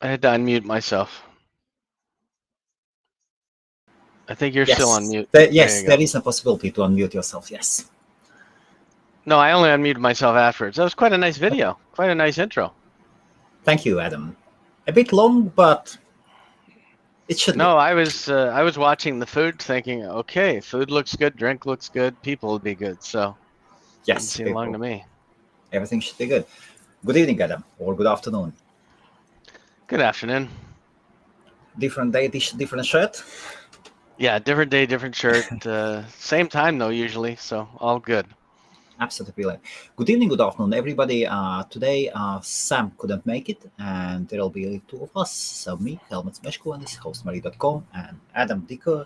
I had to unmute myself. I think you're still on Yes, mute. yes, You there go. is a possibility to unmute yourself. Yes. No, I only unmuted myself afterwards. That was quite a nice video. Quite a nice intro. Thank you, Adam. A bit long, but it should be. No, I was watching the food thinking, okay, food looks good, drink looks good, people will be good. So didn't Yes, seem long people. to me. Everything should be good. Good evening, Adam, or good afternoon. Good afternoon. Different day, different shirt. Yeah, different day, different shirt. Same time though, usually. So all good. Absolutely brilliant. Good evening, good afternoon, everybody. Today, Sam couldn't make it, and there'll be two of us. So me, Helmuts, Meskonis, HostMaria.com, and Adam Dicker,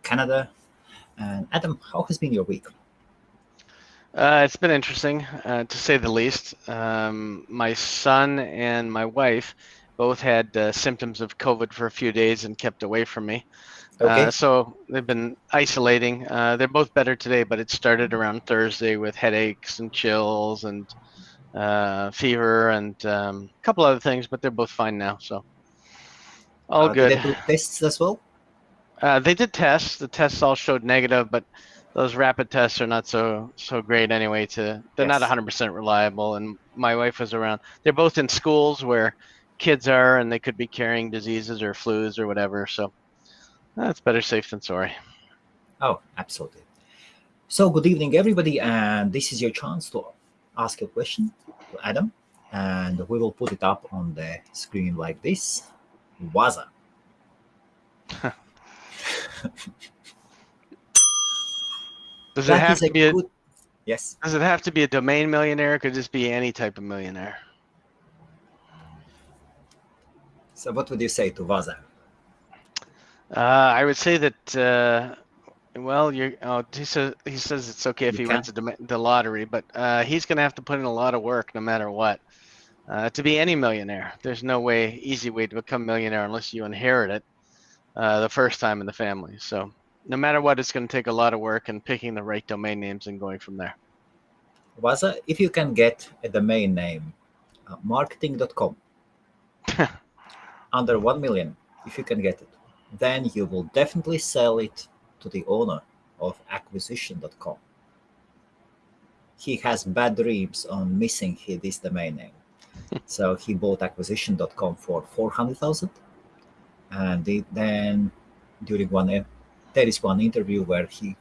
Canada. And Adam, how has been your week? It's been interesting, to say the least. My son and my wife both had symptoms of COVID for a few days and kept away from me. Okay. So they've been isolating. They're both better today, but it started around Thursday with headaches and chills and fever and a couple other things, but they're both fine now. So all Did they good. do tests as well? They did tests. The tests all showed negative, but those rapid tests are not so great anyway. They're not Yes. 100% reliable. And my wife was around. They're both in schools where kids are, and they could be carrying diseases or flus or whatever. So that's better safe than sorry. Oh, absolutely. So, good evening, everybody, and this is your chance to ask a question to Adam, and we will put it up on the screen like this. Waza. Does it That have is a to be a good. Yes. Does it have to be a domain millionaire? Could just be any type of millionaire. So, what would you say to Waza? I would say that. Well, he says it's okay if You he can. wins the lottery, but he's going to have to put in a lot of work no matter what. To be any millionaire, there's no easy way to become millionaire unless you inherit it the first time in the family. So no matter what, it's going to take a lot of work and picking the right domain names and going from there. Waza, if you can get a domain name, marketing.com, under 1 million, if you can get it, then you will definitely sell it to the owner of acquisition.com. He has bad dreams on missing this domain name. So he bought acquisition.com for 400,000, and then during there is one interview where he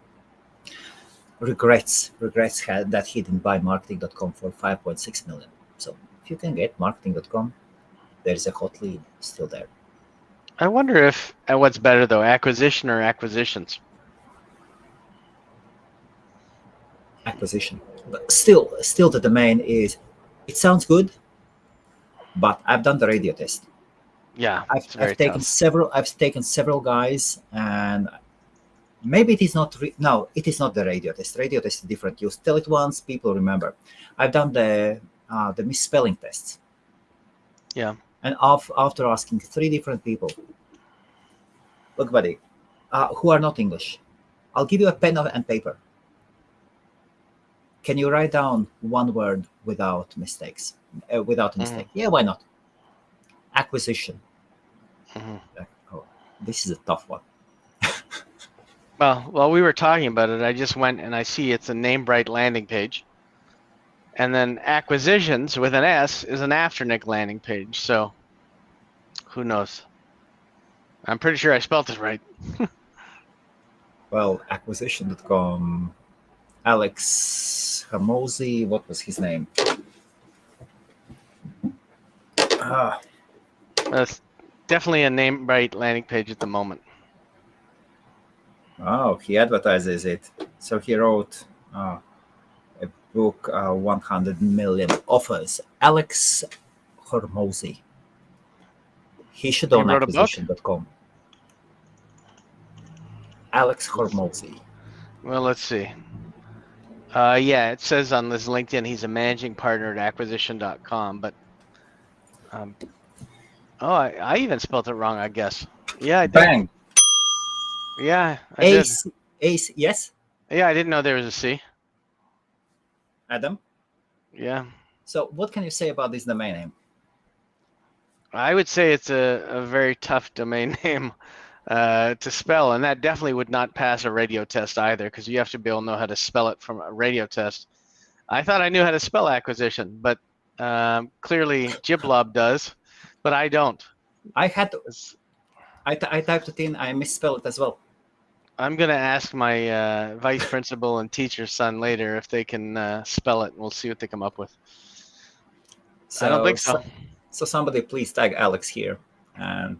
regrets that he didn't buy marketing.com for 5.6 million. So if you can get marketing.com, there is a hot lead still there. I wonder if what's better though, acquisition or acquisitions. Acquisition, but still the domain is. It sounds good, but I've done the radio test. Yeah, I've, it's I've very taken tough. several I've taken several guys, and maybe it is not no, it is not the radio test. Radio test is different. You tell it once, people remember. I've done the misspelling tests, Yeah. and after asking three different people, look, buddy, who are not English, I'll give you a pen and paper. Can you write down one word without mistakes? Without a Hmm. mistake? Yeah, why not? Acquisition. Hmm. Oh, this is a tough one. Well, while we were talking about it, I just went and I see it's a Namebright landing page. And then acquisitions with an S is an Afternic landing page. So who knows? I'm pretty sure I spelled it right. Well, acquisition.com. Alex Hermosi, what was his name? Ah, That's definitely a Namebright landing page at the moment. oh, he advertises it. So he wrote a book, 100 million offers. Alex Hermosi. He should He own wrote a book? acquisition.com. Alex Let's, Hermosi. well, let's see. Yeah, it says on this LinkedIn he's a managing partner at acquisition.com, but oh, I even spelled it wrong, I guess. Yeah, I did. Bang! Yeah, I did. Ace. Ace, yes, Yeah, I didn't know there was a C. Adam. Yeah. So, what can you say about this domain name? I would say it's a very tough domain name to spell, and that definitely would not pass a radio test either, because you have to be able to know how to spell it from a radio test. I thought I knew how to spell acquisition, but clearly Giblob does, but I don't. I had I typed it in. I misspelled it as well. I'm going to ask my vice principal and teacher's son later if they can spell it, and we'll see what they come up with. So, I don't think so. So somebody please tag Alex here and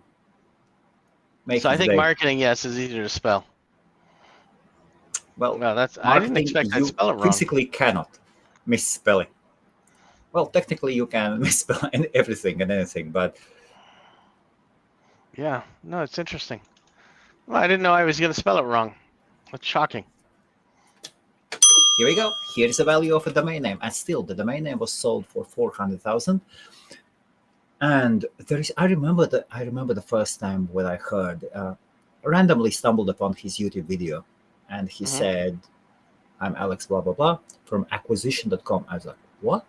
make So I his think day. marketing, yes, is easier to spell. Well, No, I didn't expect I'd spell it wrong. Physically cannot misspell it. Well, technically you can misspell everything and anything, but yeah, no, it's interesting. Well, I didn't know I was going to spell it wrong. That's shocking. here we go. Here is the value of a domain name, and still the domain name was sold for 400,000. And there is, I remember the first time when I heard, randomly stumbled upon his YouTube video, and he said, "I'm Alex blah blah blah from acquisition.com." I was like, "What?"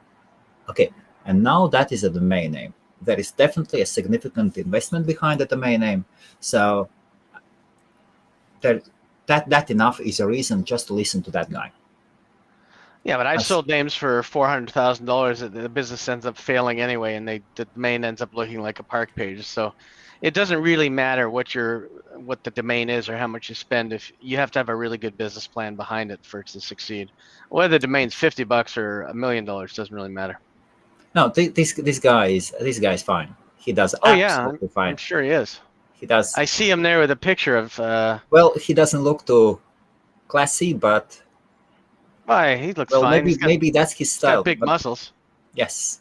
Okay, and now that is a domain name. There is definitely a significant investment behind the domain name, so that enough is a reason just to listen to that guy. Yeah, but I've sold names for $400,000. The business ends up failing anyway, and the domain ends up looking like a park page. So it doesn't really matter what the domain is or how much you spend. If you have to have a really good business plan behind it for it to succeed. Whether the domain's $50 or $1 million doesn't really matter. No, this guy is fine. He does absolutely fine. I'm sure he is. He does. I see him there with a picture of. Well, he doesn't look too classy, but. Why, he looks fine. Maybe that's his style. Got big muscles. Yes.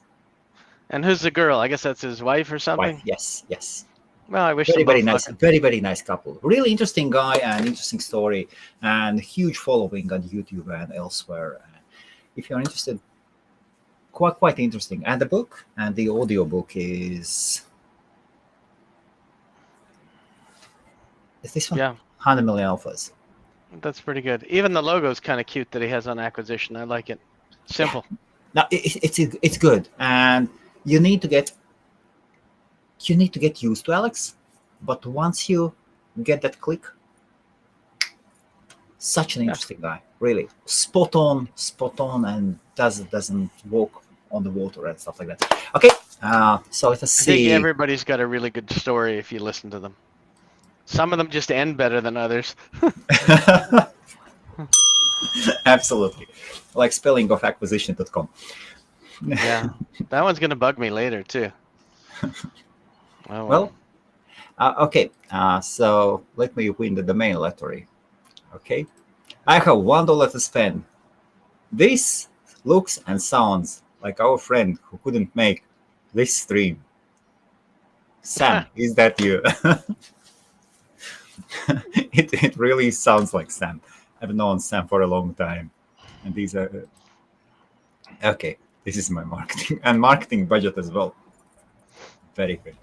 And who's the girl? I guess that's his wife or something. Wife, yes. Well, I wish very nice, very nice couple. Really interesting guy and interesting story, and huge following on YouTube and elsewhere. If you're interested, quite interesting. And the book and the audio book is this one? Yeah, 100 million alphas. That's pretty good. Even the logo's kind of cute that he has on acquisition. I like it. Simple. Now it's good, and you need to get used to Alex. But once you get that click, such an interesting guy. Really spot on, and doesn't walk on the water and stuff like that. Okay, so let us see. I think everybody's got a really good story if you listen to them. Some of them just end better than others. Absolutely. Like spelling of acquisition.com. Yeah, that one's going to bug me later, too. Oh, well, okay. So let me win the domain lottery. Okay. I have $1 to spend. This looks and sounds like our friend who couldn't make this stream. Sam, is that you? It really sounds like Sam. I've known Sam for a long time, and these are okay. This is my marketing budget as well. Very good.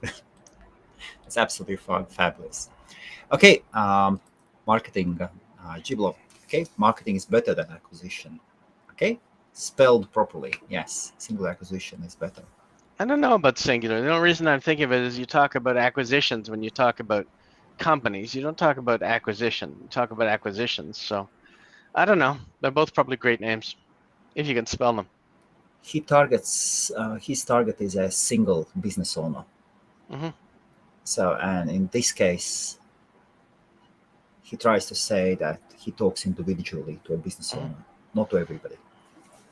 It's absolutely fabulous. Okay, marketing, Giblo. Okay, marketing is better than acquisition. Okay, spelled properly. Yes, single acquisition is better. I don't know about singular. The only reason I'm thinking of it is you talk about acquisitions when you talk about companies. You don't talk about acquisition. You talk about acquisitions. So I don't know. They're both probably great names if you can spell them. He targets his target is a single business owner. Mm-hmm. So, and in this case, he tries to say that he talks individually to a business owner, not to everybody.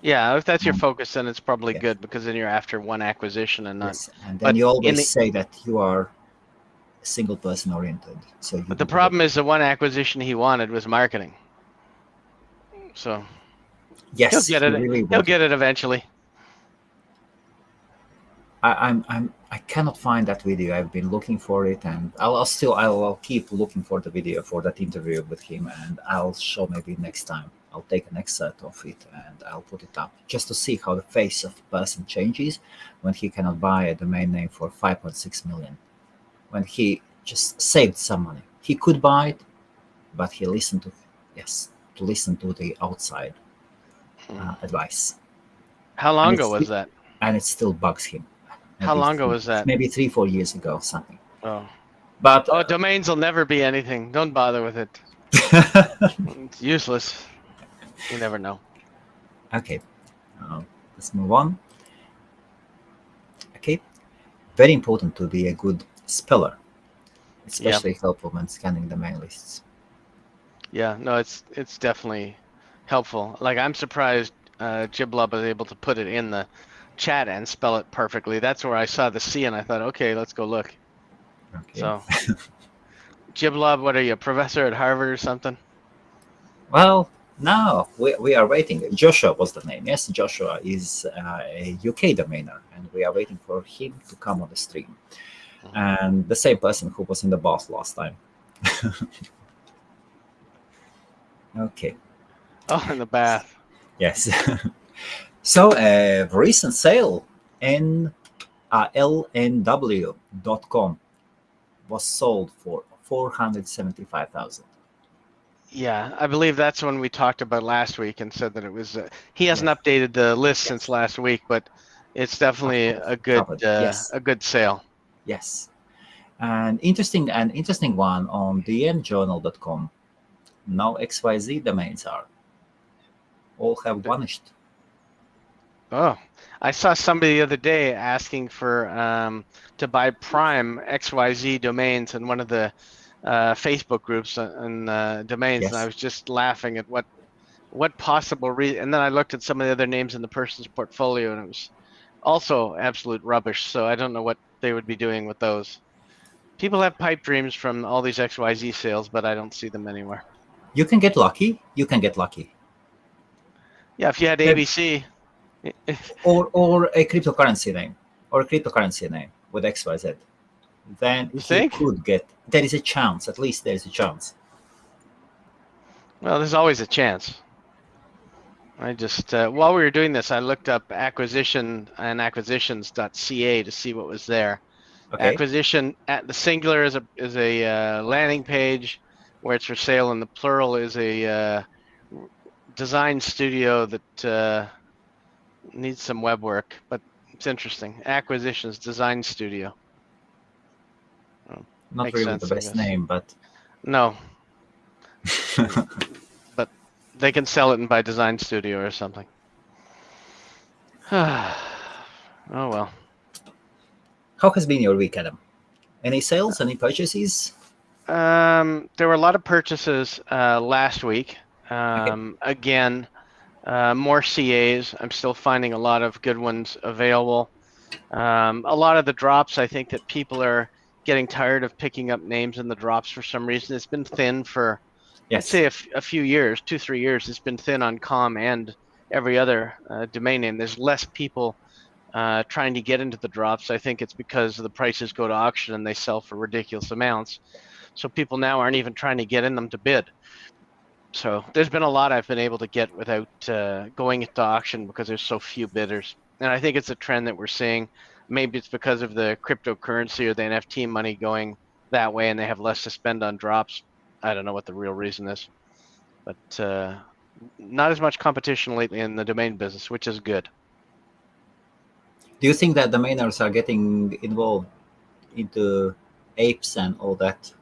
Yeah, if that's your focus, then it's probably good, because then you're after one acquisition and not. Yes. And then you always say that you are single person oriented. So but the problem is the one acquisition he wanted was marketing. So yes, he'll get it. He'll get it eventually. I cannot find that video. I've been looking for it, and I'll keep looking for the video for that interview with him, and I'll show maybe next time. I'll take an excerpt of it and I'll put it up just to see how the face of the person changes when he cannot buy a domain name for 5.6 million. When he just saved some money, he could buy it, but he listened to the outside advice. How long ago was that? And it still bugs him. How long ago was that? Maybe 3-4 years ago, something. Oh, But domains will never be anything. Don't bother with it. It's useless. You never know. okay, let's move on. Okay, very important to be a good speller, especially helpful when scanning domain lists. Yeah, no, it's definitely helpful. Like I'm surprised Jiblub was able to put it in the chat and spell it perfectly. That's where I saw the C and I thought, okay, let's go look. Okay. So Jiblub, what are you, a professor at Harvard or something? Well, now we are waiting. Joshua was the name. Yes, Joshua is a UK domainer, and we are waiting for him to come on the stream. And the same person who was in the bath last time. Okay. Oh, in the bath. Yes. So a recent sale in lnw.com was sold for 475,000. Yeah, I believe that's when we talked about last week and said that it was. He hasn't updated the list since last week, but it's definitely a good Yes. a good sale. Yes. An interesting one on dnjournal.com. Now XYZ domains all have vanished. Oh, I saw somebody the other day asking for to buy Prime XYZ domains in one of the Facebook groups and domains, Yes. and I was just laughing at what possible reason. And then I looked at some of the other names in the person's portfolio, and it was also absolute rubbish. So I don't know what they would be doing with those. People have pipe dreams from all these XYZ sales, but I don't see them anywhere. You can get lucky. You can get lucky. Yeah, if you had ABC. Or a cryptocurrency name. Or a cryptocurrency name with XYZ. Then You he think? could get. There is a chance. At least there is a chance. Well, there's always a chance. I just while we were doing this, I looked up acquisition and acquisitions.ca to see what was there. Okay. Acquisition at the singular is a landing page where it's for sale, and the plural is a design studio that needs some web work, but it's interesting. Acquisitions design studio. Not Makes really sense, the I best guess. name, but No, but they can sell it in by design studio or something. Oh well. how has been your week, Adam? Any sales? Any purchases? There were a lot of purchases last week. Again, more CAs. I'm still finding a lot of good ones available. A lot of the drops, I think that people are getting tired of picking up names in the drops for some reason. It's been thin for, I'd say, a few years, 2-3 years. It's been thin on com and every other domain name. There's less people trying to get into the drops. I think it's because the prices go to auction and they sell for ridiculous amounts. So people now aren't even trying to get in them to bid. So there's been a lot I've been able to get without going into auction because there's so few bidders. And I think it's a trend that we're seeing. Maybe it's because of the cryptocurrency or the NFT money going that way and they have less to spend on drops. I don't know what the real reason is. But not as much competition lately in the domain business, which is good. Do you think that domainers are getting involved into apes and all that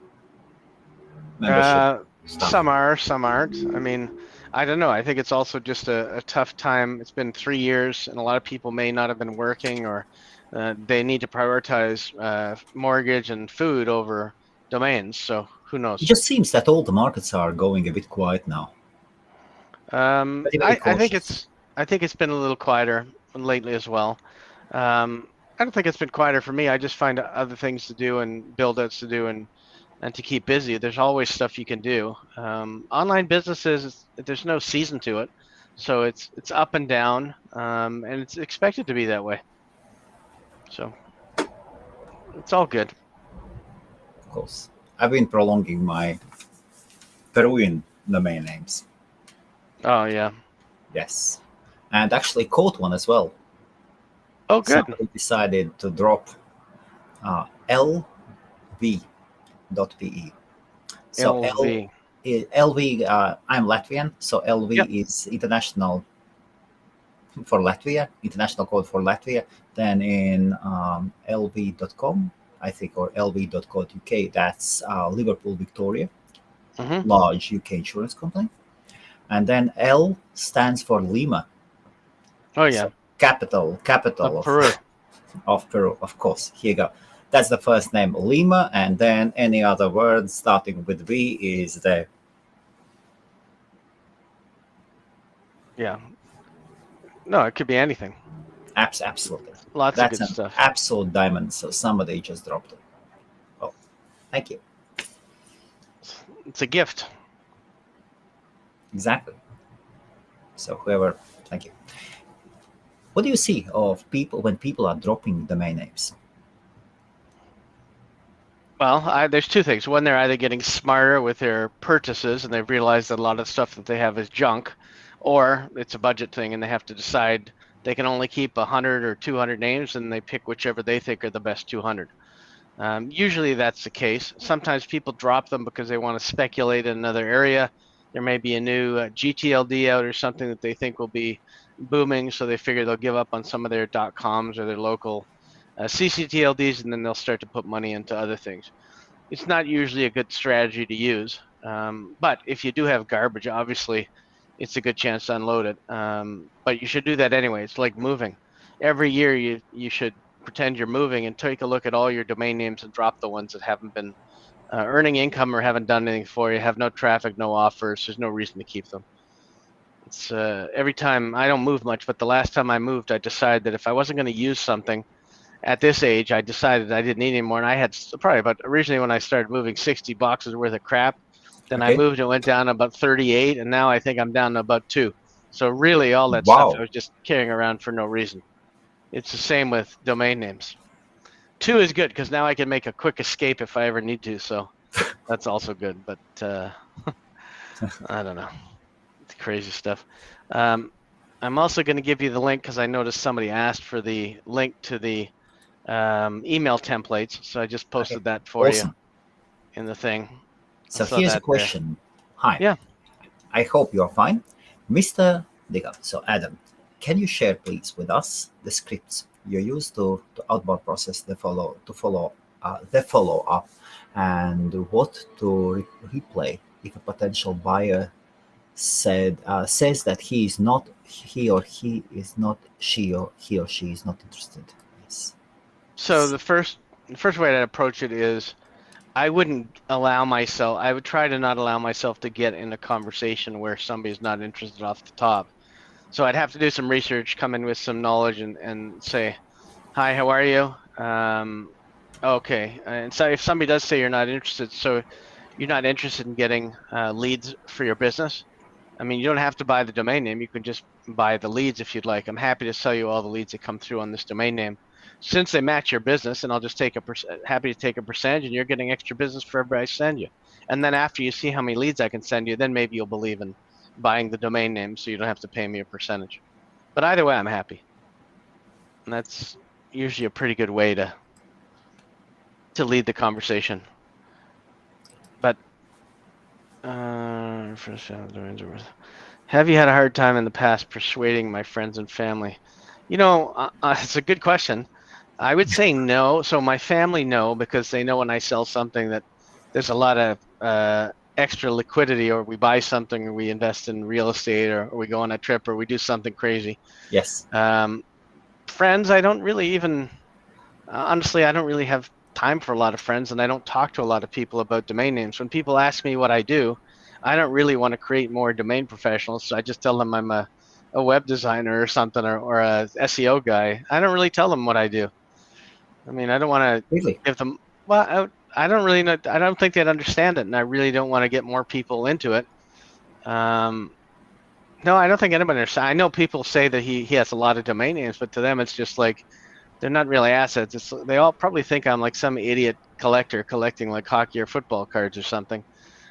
membership stuff? Some are, some aren't. I mean, I don't know. I think it's also just a tough time. It's been 3 years, and a lot of people may not have been working, or they need to prioritize mortgage and food over domains. So who knows? It just seems that all the markets are going a bit quiet now. I think it's been a little quieter lately as well. I don't think it's been quieter for me. I just find other things to do and build-outs to do and to keep busy. There's always stuff you can do. Online businesses, there's no season to it, so it's up and down, and it's expected to be that way. So it's all good. Of course, I've been prolonging my Peruvian domain names. Oh yeah. Yes, and actually caught one as well. Oh good. Somebody decided to drop lv.pe. So LV. LV, I'm Latvian, so LV is international for Latvia, international code for Latvia. Then in lv.com, I think, or lv.co.uk, that's Liverpool Victoria, Mm-hmm. large UK insurance company. And then L stands for Lima. Oh yeah, So capital of of Peru. of Peru, of course. Here you go. That's the first name, Lima, and then any other word starting with V is there. Yeah. No, it could be anything. Absolutely. Lots of That's good an stuff. absolute diamond. So somebody just dropped it. Oh, thank you. It's a gift. Exactly. So whoever, thank you. What do you see of people when people are dropping domain names? Well, there's two things. One, they're either getting smarter with their purchases and they've realized that a lot of stuff that they have is junk, or it's a budget thing and they have to decide they can only keep 100 or 200 names and they pick whichever they think are the best 200. Usually that's the case. Sometimes people drop them because they want to speculate in another area. There may be a new GTLD out or something that they think will be booming, so they figure they'll give up on some of their .coms or their local CCTLDs, and then they'll start to put money into other things. It's not usually a good strategy to use, but if you do have garbage, obviously it's a good chance to unload it. But you should do that anyway. It's like moving. Every year you should pretend you're moving and take a look at all your domain names and drop the ones that haven't been earning income or haven't done anything for you, have no traffic, no offers. There's no reason to keep them. It's every time I don't move much, but the last time I moved, I decided that if I wasn't going to use something at this age, I decided I didn't need anymore. And I had probably about originally when I started moving 60 boxes worth of crap. Then I Okay. moved and went down to about 38, and now I think I'm down to about 2. So really, all that stuff I Wow. was just carrying around for no reason. It's the same with domain names. 2 is good because now I can make a quick escape if I ever need to. So that's also good. But I don't know. It's crazy stuff. I'm also going to give you the link because I noticed somebody asked for the link to the email templates. So I just Okay. posted that for you Awesome. in the thing. I So saw here's a that there. question. Hi. Yeah. I hope you are fine. Mr. Digger, so Adam, can you share please with us the scripts you use to outbound process the follow up and what to replay if a potential buyer says that he or she is not interested. Yes. So the first way to approach it is I wouldn't allow myself. I would try to not allow myself to get in a conversation where somebody's not interested off the top. So I'd have to do some research, come in with some knowledge, and say, "Hi, how are you?" Okay. And so if somebody does say you're not interested, so you're not interested in getting leads for your business. I mean, you don't have to buy the domain name. You can just buy the leads if you'd like. I'm happy to sell you all the leads that come through on this domain name. Since they match your business, and I'll just take happy to take a percentage, and you're getting extra business for everybody I send you. And then after you see how many leads I can send you, then maybe you'll believe in buying the domain name, so you don't have to pay me a percentage. But either way, I'm happy, and that's usually a pretty good way to lead the conversation. But have you had a hard time in the past persuading my friends and family? It's a good question. I would say no. So my family, no, because they know when I sell something that there's a lot of extra liquidity, or we buy something, or we invest in real estate, or we go on a trip, or we do something crazy. Yes. Friends, I don't really even, honestly, I don't really have time for a lot of friends, and I don't talk to a lot of people about domain names. When people ask me what I do, I don't really want to create more domain professionals, so I just tell them I'm a web designer or something, or a SEO guy. I don't really tell them what I do. I mean, I don't want to Really? give them, well, I don't really know, I don't think they'd understand it, and I really don't want to get more people into it. No, I don't think anybody understands. I know people say that he has a lot of domain names, but to them it's just like they're not really assets. They all probably think I'm like some idiot collector collecting like hockey or football cards or something,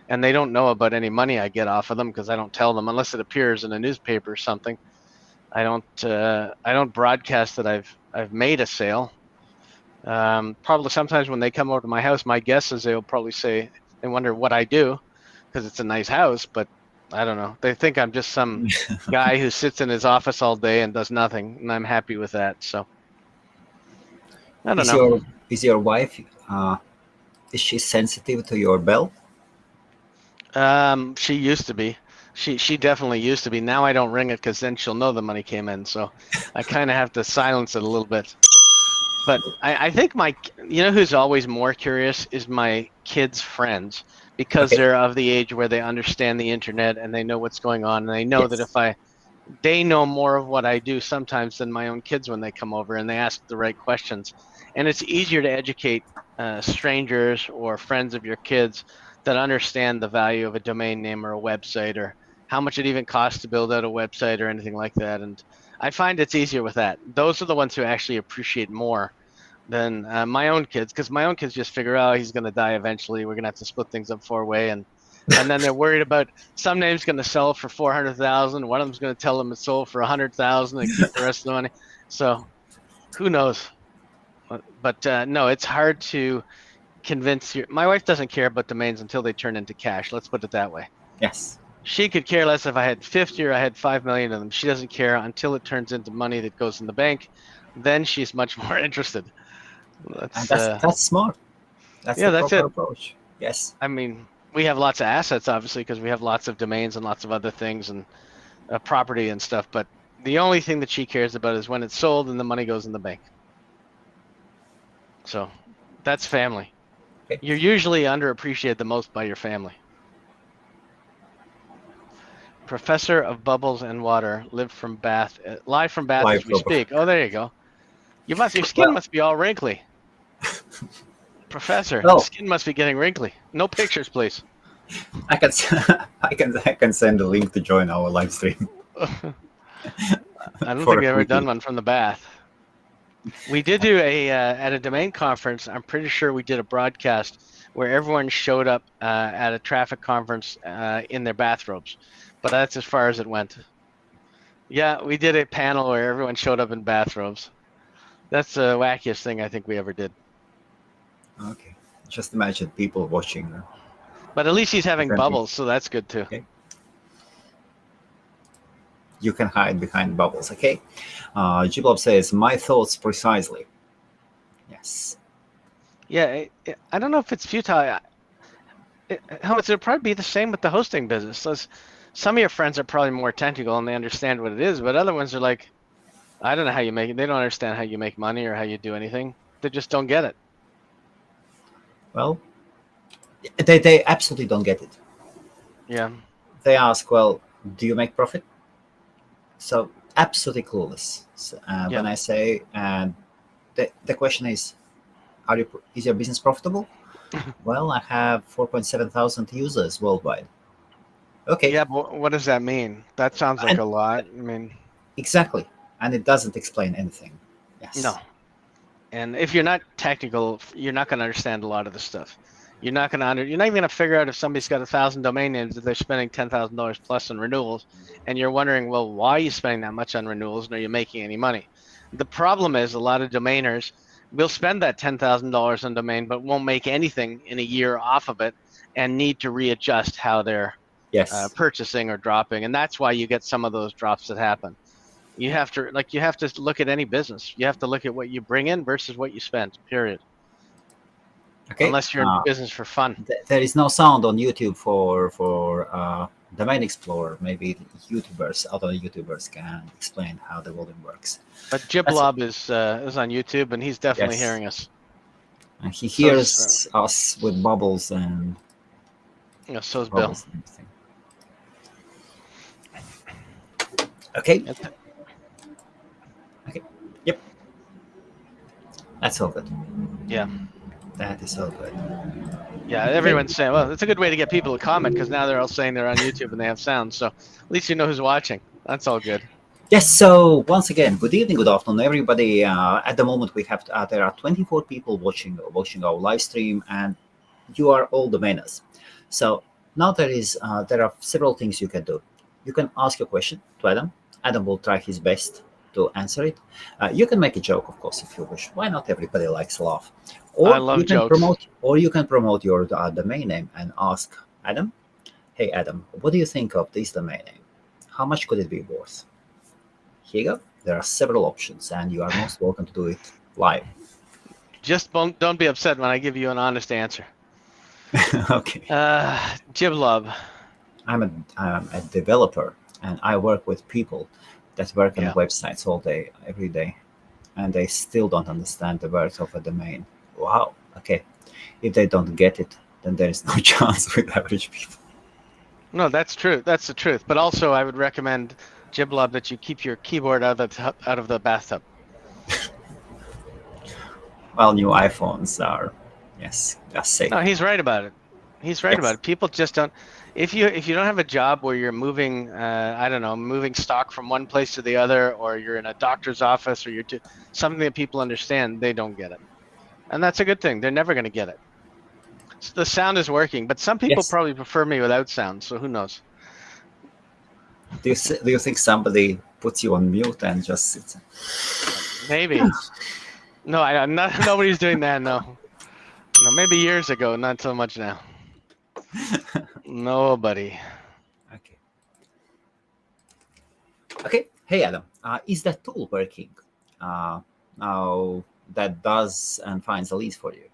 and they don't know about any money I get off of them because I don't tell them unless it appears in a newspaper or something. I don't broadcast that I've made a sale. Probably sometimes when they come over to my house, my guess is they'll probably say they wonder what I do because it's a nice house, but I don't know. They think I'm just some guy who sits in his office all day and does nothing, and I'm happy with that. So I don't Is know. your wife is she sensitive to your bell? She used to be. She definitely used to be. Now I don't ring it because then she'll know the money came in. So I kind of have to silence it a little bit. But I think you know who's always more curious is my kids' friends, because Okay. they're of the age where they understand the internet and they know what's going on, and they know that Yes. they know more of what I do sometimes than my own kids when they come over and they ask the right questions. And it's easier to educate strangers or friends of your kids that understand the value of a domain name or a website, or how much it even costs to build out a website or anything like that. And I find it's easier with that. Those are the ones who actually appreciate more than my own kids, because my own kids just figure out he's going to die eventually. We're going to have to split things up 4-way, and then they're worried about some name's going to sell for 400,000. One of them's going to tell them it sold for 100,000 and keep the rest of the money. So who knows? But no, it's hard to convince you. My wife doesn't care about domains until they turn into cash. Let's put it that way. Yes. She could care less if I had 50 or I had 5 million of them. She doesn't care until it turns into money that goes in the bank. Then she's much more interested. And That's that's smart. That's yeah, the that's proper it. approach. Yes. I mean, we have lots of assets, obviously, because we have lots of domains and lots of other things and property and stuff. But the only thing that she cares about is when it's sold and the money goes in the bank. So that's family. Okay. You're usually underappreciated the most by your family. Professor of Bubbles and Water, live from Bath, live from Bath Live as we global. speak. Oh, there you go. Your skin Well, must be all wrinkly. Professor, well, the skin must be getting wrinkly. No pictures, please. I can I can send a link to join our live stream. I don't For think a we've ever done quickie. one from the bath. We did do at a domain conference. I'm pretty sure we did a broadcast where everyone showed up at a traffic conference in their bathrobes, but that's as far as it went. Yeah, we did a panel where everyone showed up in bathrobes. That's the wackiest thing I think we ever did. Okay. Just imagine people watching. But at least he's having Different thing. bubbles, so that's good too. Okay. You can hide behind bubbles. Okay. Gblob says, "My thoughts precisely." Yes. Yeah, I don't know if it's futile. Helmuts, it'll probably be the same with the hosting business. So some of your friends are probably more technical and they understand what it is, but other ones are like, I don't know how you make it. They don't understand how you make money or how you do anything. They just don't get it. Well, they absolutely don't get it. Yeah. They ask, "Well, do you make profit?" So absolutely clueless. So, when I say, the question is, is your business profitable? Well, I have 4.7 thousand users worldwide. Okay. Yeah, but what does that mean? That sounds like And a lot. I mean, exactly. And it doesn't explain anything. Yes. no. And if you're not technical, you're not going to understand a lot of the stuff. You're not even going to figure out if somebody's got 1,000 domain names that they're spending $10,000 plus on renewals, and you're wondering, well, why are you spending that much on renewals and are you making any money? The problem is a lot of domainers will spend that $10,000 on domain, but won't make anything in a year off of it, and need to readjust how they're Yes. purchasing or dropping, and that's why you get some of those drops that happen. You have to look at any business. You have to look at what you bring in versus what you spend. Period. Okay. Unless you're in business for fun. There is no sound on YouTube for Domain Explorer. Maybe other YouTubers can explain how the volume works. But Gblob is on YouTube, and he's definitely hearing us. And he hears us with bubbles and. So is Bill. Okay. Okay. Yep. That's all good. Yeah. That is all good. Yeah, everyone's saying, well, it's a good way to get people to comment, because now they're all saying they're on YouTube and they have sound. So at least you know who's watching. That's all good. Yes. So once again, good evening, good afternoon, everybody. At the moment, we have there are 24 people watching our live stream, and you are all domainers. So now there are several things you can do. You can ask your question to Adam. Adam will try his best to answer it. You can make a joke, of course, if you wish. Why not? Everybody likes a laugh. Or I love you can jokes. promote your domain name and ask Adam, Hey Adam, what do you think of this domain name? How much could it be worth? Here you go. There are several options, and you are most welcome to do it live. Just don't be upset when I give you an honest answer. Okay. Jiblub. I'm a developer, and I work with people that work on Yeah. websites all day, every day, and they still don't understand the worth of a domain. Wow. Okay. If they don't get it, then there is no chance with average people. No, that's true. That's the truth. But also, I would recommend Jiblub that you keep your keyboard out of the bathtub. Well, new iPhones are, yes, just safe. No, he's right about it. He's right about it. People just don't. If you don't have a job where you're moving, I don't know, moving stock from one place to the other, or you're in a doctor's office, or something that people understand, they don't get it, and that's a good thing. They're never going to get it. So the sound is working, but some people probably prefer me without sound. So who knows? Do you think somebody puts you on mute and just sits? Maybe. No, I'm not. Nobody's doing that. No. No, maybe years ago, not so much now. Nobody. Okay. Okay. Hey, Adam. Is that tool working? Now that does and finds a lead for you.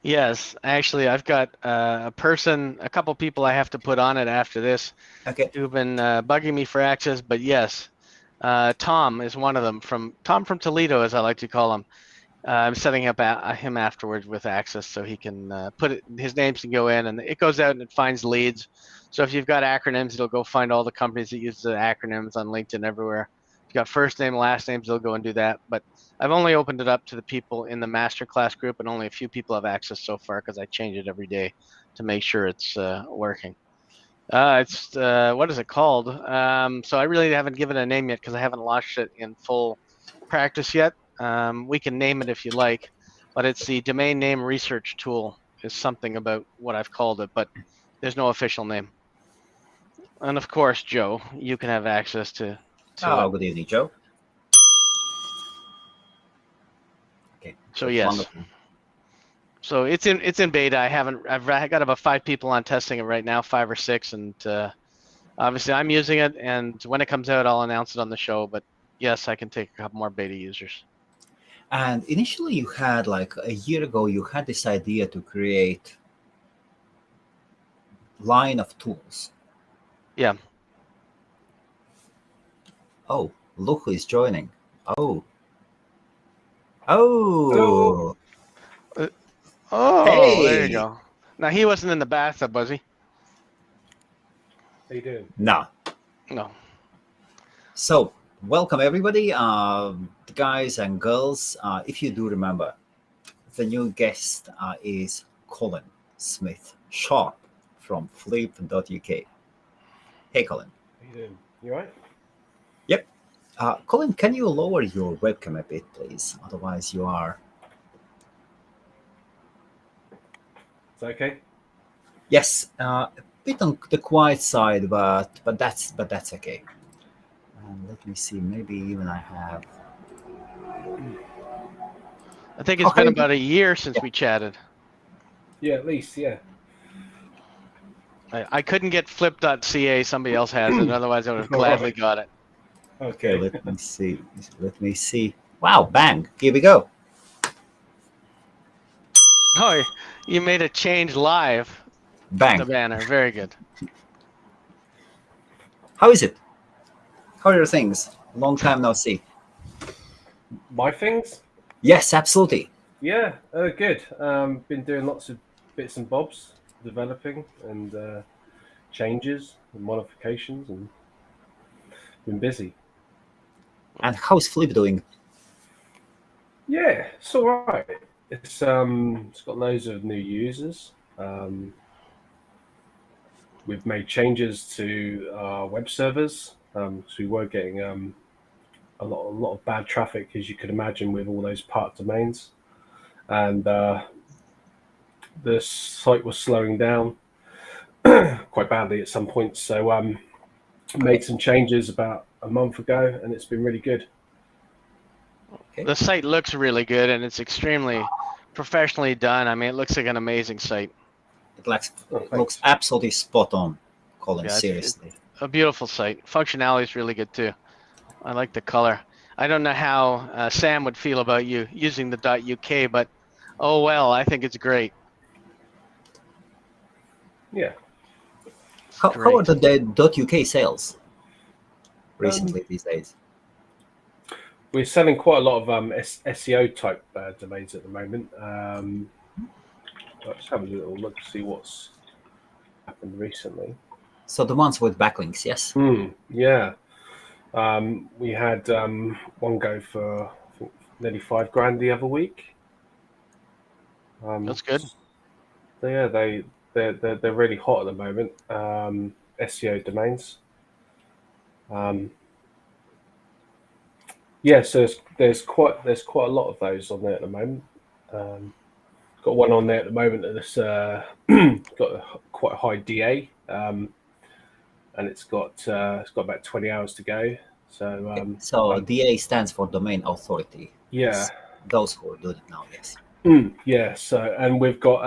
Yes, actually, I've got a couple people I have to put on it after this. Okay. Who've been bugging me for access, but yes, Tom is one of them. Tom from Toledo, as I like to call him. I'm setting up him afterwards with access, so he can his names can go in, and it goes out and it finds leads. So if you've got acronyms, it'll go find all the companies that use the acronyms on LinkedIn everywhere. If you've got first name, last names, it'll go and do that. But I've only opened it up to the people in the masterclass group, and only a few people have access so far because I change it every day to make sure it's working. It's what is it called? So I really haven't given it a name yet because I haven't launched it in full practice yet. We can name it if you like, but it's the domain name research tool is something about what I've called it, but there's no official name. And of course, Joe, you can have access to good evening, Joe. Okay. So yes. Wonderful. So it's in beta. I've got about 5 people on testing it right now, 5 or 6, and obviously I'm using it. And when it comes out, I'll announce it on the show. But yes, I can take a couple more beta users. And initially, you had like a year ago, you had this idea to create line of tools. Yeah. Oh, look who is joining. Oh. Oh. Hey. There you go. Now, he wasn't in the bathtub, was he? How you doing? No. So, welcome everybody, guys and girls. If you do remember, the new guest is Colin Smith Sharp from flip.uk. Hey, Colin. How you doing? You all right? Yep. Colin, can you lower your webcam a bit, please? Otherwise, you are... Is that okay? Yes, a bit on the quiet side, but that's okay. Let me see. Maybe even I have. I think it's been about a year since we chatted. Yeah, at least, yeah. I couldn't get flip.ca. Somebody else has it. Otherwise, I would have gladly got it. Okay. Let me see. Wow, bang. Here we go. Oh, you made a change live. Bang. The banner. Very good. How is it? How are your things? Long time no see. My things? Yes, absolutely. Yeah, good. Been doing lots of bits and bobs, developing and changes and modifications, and been busy. And how's Flip doing? Yeah, it's all right. It's got loads of new users. We've made changes to our web servers, so we were getting a lot of bad traffic, as you could imagine, with all those part domains, and the site was slowing down quite badly at some points. So made some changes about a month ago, and it's been really good. Okay. The site looks really good, and it's extremely professionally done. I mean, it looks like an amazing site. It looks absolutely spot on, Colin, Yeah, it's seriously. a beautiful site. Functionality is really good too. I like the color. I don't know how Sam would feel about you using the .uk, but oh well, I think it's great. Yeah. It's How are great. the .uk sales Um, recently these days? we're selling quite a lot of SEO type domains at the moment. Let's have a little look to see what's happened recently. So the ones with backlinks, yes? Yeah. We had one go for I think nearly $5,000 the other week. That's good. So yeah, they're really hot at the moment. SEO domains. Yeah, so there's quite a lot of those on there at the moment. Got one on there at the moment that's quite a high DA, and it's got about 20 hours to go. So So DA stands for Domain Authority. yeah. Those who do it now, yes. Yeah, so and we've got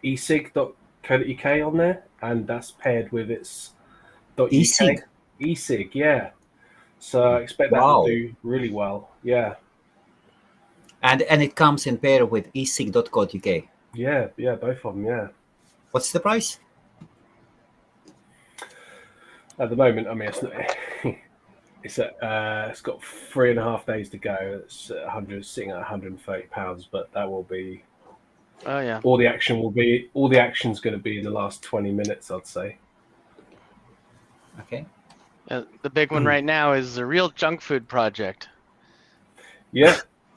esig.co.uk on there, and that's paired with its eSig. .uk. Esig, yeah. So I expect that will Wow. do really well. Yeah, And it comes in pair with esig.co.uk. yeah, both of them. Yeah. What's the price? At the moment, I mean, it's not, it's got 3.5 days to go. It's 100, sitting at £130, but that will be Oh yeah. all the action's going to be in the last 20 minutes, I'd say. Okay. The big one right now is the Real Junk Food Project. Yeah.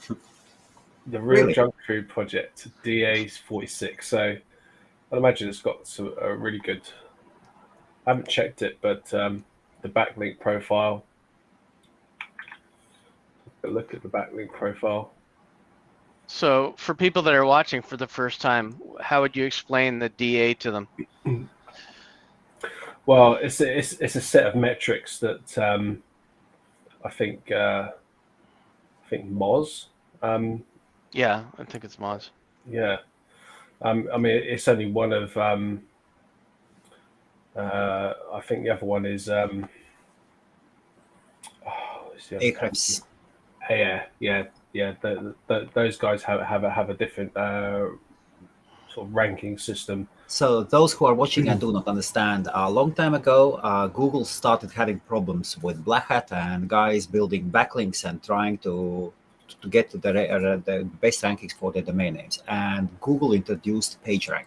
The Real Really? Junk Food Project, DA's 46. So I'd imagine it's got a really good. I haven't checked it, but the backlink profile. Look at the backlink profile. So for people that are watching for the first time, how would you explain the DA to them? Well, it's a set of metrics that I think Moz. Yeah, I think it's Moz. Yeah. I mean, it's only one of. I think the other one is. Ahrefs. Yeah. Those guys have a different sort of ranking system. So those who are watching and do not understand, a long time ago, Google started having problems with Black Hat and guys building backlinks and trying to get to the best rankings for their domain names. And Google introduced PageRank.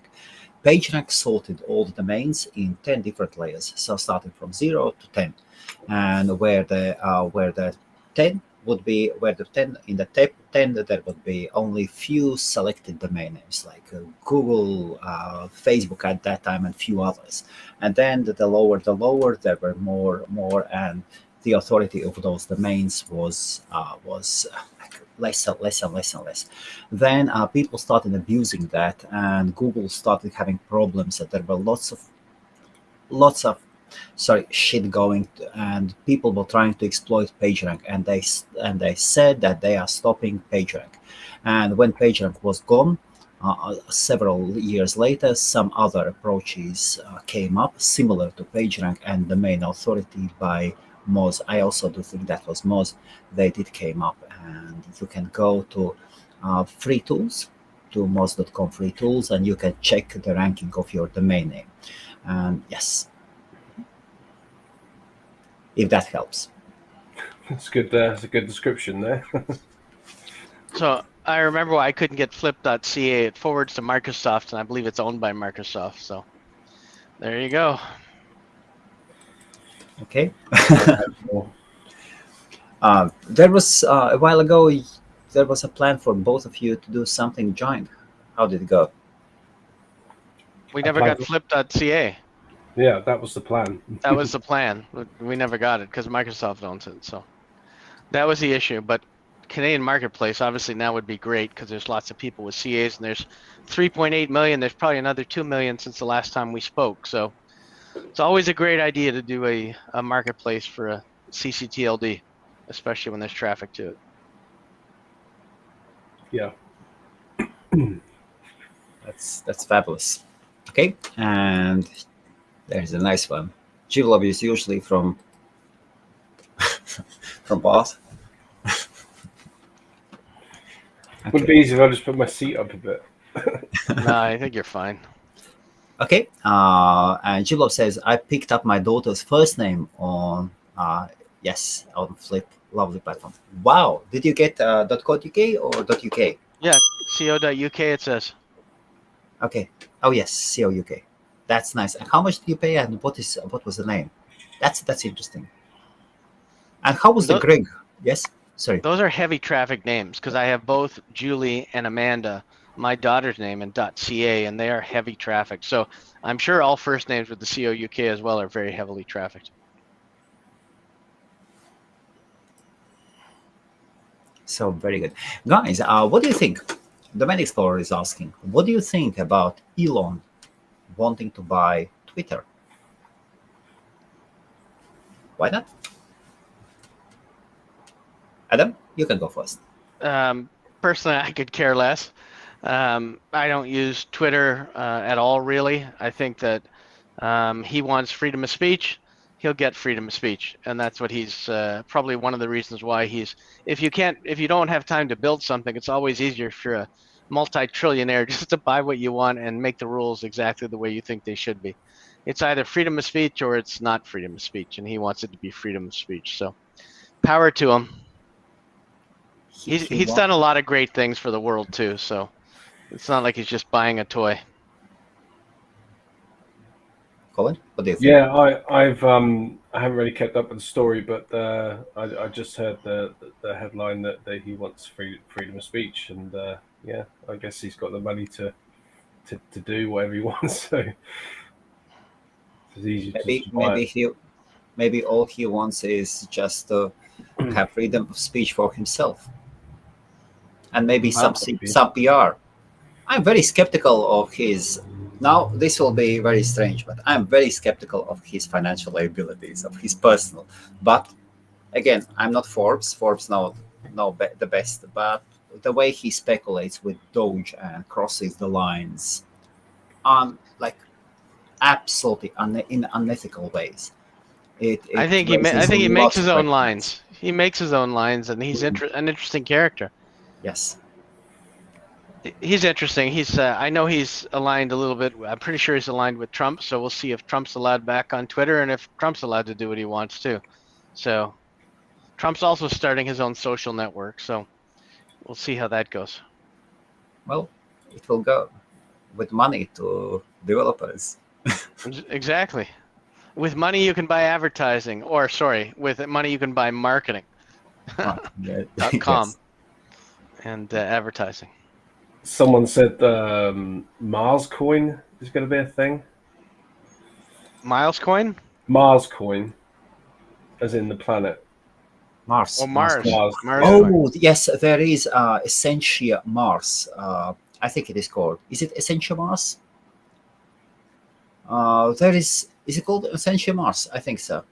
PageRank sorted all the domains in 10 different layers, so starting from 0 to 10, and where the 10 would be where the 10 in the top 10 there would be only few selected domain names like Google, Facebook at that time, and few others. And then the lower there were more, and the authority of those domains was less and less. Then people started abusing that, and Google started having problems that there were lots of shit going and people were trying to exploit PageRank, and they said that they are stopping PageRank. And when PageRank was gone, several years later, some other approaches came up similar to PageRank and Domain Authority by Moz. I also do think that was Moz. They did came up, and you can go to free tools, to moz.com free tools, and you can check the ranking of your domain name. And yes, if that helps. It's good. That's a good description there. So I remember why I couldn't get flip.ca. It forwards to Microsoft, and I believe it's owned by Microsoft. So there you go. Okay. There was a while ago. There was a plan for both of you to do something joint. How did it go? We never got flip.ca. Yeah, that was the plan. That was the plan. We never got it because Microsoft owns it. So that was the issue. But Canadian marketplace obviously now would be great because there's lots of people with CAs, and there's 3.8 million. There's probably another 2 million since the last time we spoke. So it's always a great idea to do a marketplace for a CCTLD, especially when there's traffic to it. Yeah. That's fabulous. Okay, and There's a nice one. Givlov is usually from Bath. Would it be easy if I just put my seat up a bit? No, I think you're fine. Okay. And Givlov says, I picked up my daughter's first name on, on Flip. Lovely platform. Wow. Did you get .co.uk or .uk? Yeah, co.uk it says. Okay. Oh, yes. co.uk. That's nice. And how much did you pay and what was the name? That's interesting. And how was the Greg? Yes? Sorry. Those are heavy traffic names because I have both Julie and Amanda, my daughter's name, and .ca, and they are heavy traffic. So I'm sure all first names with the .co.uk as well are very heavily trafficked. So very good. Guys, what do you think? The Man Explorer is asking, what do you think about Elon wanting to buy Twitter? Why not? Adam, you can go first. Personally, I could care less. I don't use Twitter at all, really. I think that he wants freedom of speech. He'll get freedom of speech, and that's what he's probably one of the reasons why he's. If you don't have time to build something, it's always easier if you're a multi-trillionaire just to buy what you want and make the rules exactly the way you think they should be. It's either freedom of speech or it's not freedom of speech, and he wants it to be freedom of speech. So, power to him. He's done a lot of great things for the world too, so it's not like he's just buying a toy. Colin, what do you think? Yeah, I haven't really kept up with the story, but I just heard the headline that he wants freedom of speech, and yeah, I guess he's got the money to do whatever he wants. So it's easy maybe all he wants is just to have freedom of speech for himself, and maybe some PR. I'm very skeptical of his. Now, this will be very strange, but I'm very skeptical of his financial abilities, of his personal. But again, I'm not Forbes. Forbes know the best, but the way he speculates with Doge and crosses the lines, like absolutely in unethical ways. I think he makes his own lines. He makes his own lines, and he's an interesting character. Yes. He's interesting. He's I know he's aligned a little bit. I'm pretty sure he's aligned with Trump. So we'll see if Trump's allowed back on Twitter and if Trump's allowed to do what he wants too. So Trump's also starting his own social network. So we'll see how that goes. Well, it will go with money to developers. Exactly. With money you can buy advertising, or sorry, with money you can buy marketing. .com Yes. and advertising. Someone said Mars coin is going to be a thing. Miles coin? Mars coin, as in the planet. Mars. Oh, Mars. Mars. Oh, yes, there is Essentia Mars. I think it is called. Is it Essentia Mars? There is it called Essentia Mars? I think so.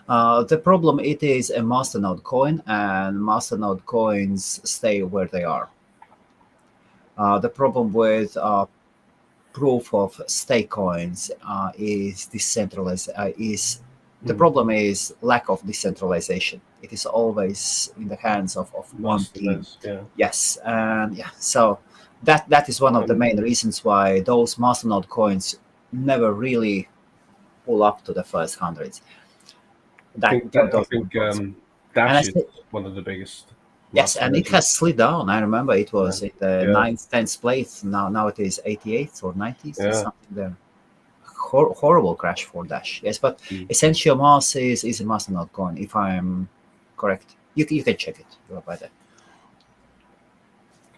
The problem, it is a masternode coin, and masternode coins stay where they are. The problem with proof of stake coins is decentralized. The problem is lack of decentralization. It is always in the hands of one team. Yeah. Yes, and yeah, so that is one of the main reasons why those masternode coins never really pull up to the first hundreds. I think Dash is one of the biggest. Yes, and it has slid down. I remember it was in the 9th, 10th place. Now it is 88th or 90th or something there. Horrible crash for Dash. Yes, but Essential Mars is a masternode coin, if I'm correct. You can check it. You'll buy that.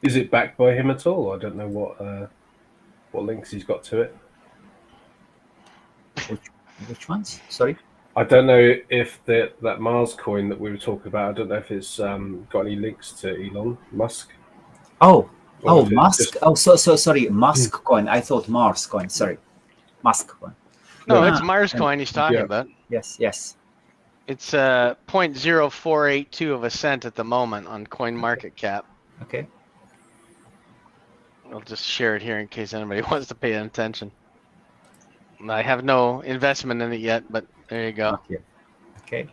Is it backed by him at all? I don't know what links he's got to it. Which ones? Sorry? I don't know if that Mars coin that we were talking about, I don't know if it's got any links to Elon Musk. Musk. Sorry, Musk coin. I thought Mars coin. Sorry, Musk coin. No, it's Mars coin he's talking about. Yes. It's 0.0482 of a cent at the moment on CoinMarketCap. Okay. I'll just share it here in case anybody wants to pay attention. I have no investment in it yet, but there you go. Not yet. Okay.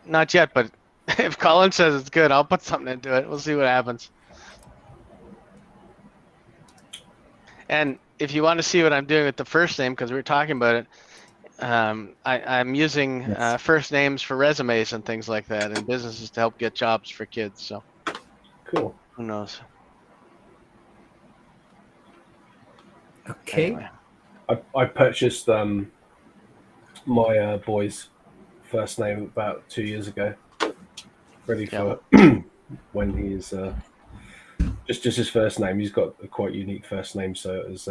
Not yet, but if Colin says it's good, I'll put something into it. We'll see what happens. And if you want to see what I'm doing with the first name, because we were talking about it, I'm using Yes. first names for resumes and things like that in businesses to help get jobs for kids. So Cool. who knows? Okay. Anyway. I purchased my boy's first name about 2 years ago, ready for when he's just his first name. He's got a quite unique first name, so it was,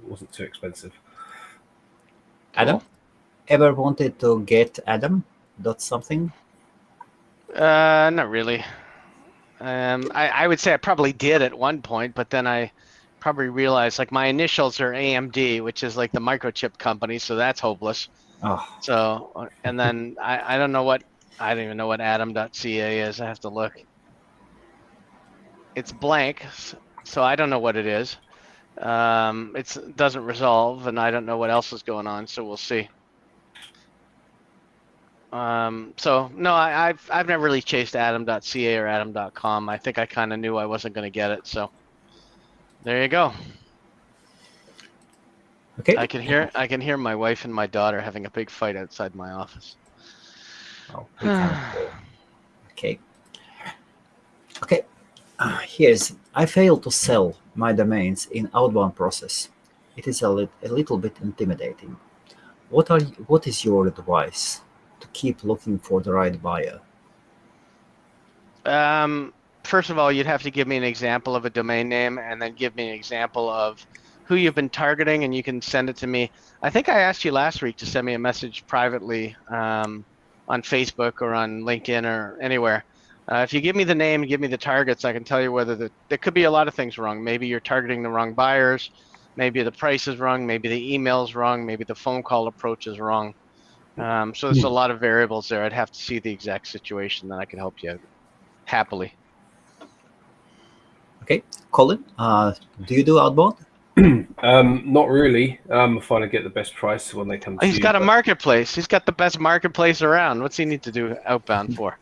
wasn't too expensive. Adam, ever wanted to get Adam? Dot something? Not really. I would say I probably did at one point, but then I probably realized like my initials are AMD, which is like the microchip company, so that's hopeless. Oh, So, and then I don't even know what Adam.ca is. I have to look. It's blank, so I don't know what it is. It doesn't resolve, and I don't know what else is going on, so we'll see. So no, I've never really chased Adam.ca or Adam.com. I think I kind of knew I wasn't going to get it, so there you go. okay. I can hear my wife and my daughter having a big fight outside my office. Oh, we can't. Okay. Okay. I failed to sell my domains in outbound process. It is a little bit intimidating. What is your advice to keep looking for the right buyer? First of all, you'd have to give me an example of a domain name, and then give me an example of who you've been targeting, and you can send it to me. I think I asked you last week to send me a message privately on Facebook or on LinkedIn or anywhere. If you give me the name, give me the targets, I can tell you whether there could be a lot of things wrong. Maybe you're targeting the wrong buyers, maybe the price is wrong, maybe the email is wrong, maybe the phone call approach is wrong. So there's a lot of variables there. I'd have to see the exact situation, then I can help you out happily. Okay, Colin, do you do outbound? Not really. I'm trying to get the best price when they come to He's you, got a but marketplace. He's got the best marketplace around. What's he need to do outbound for?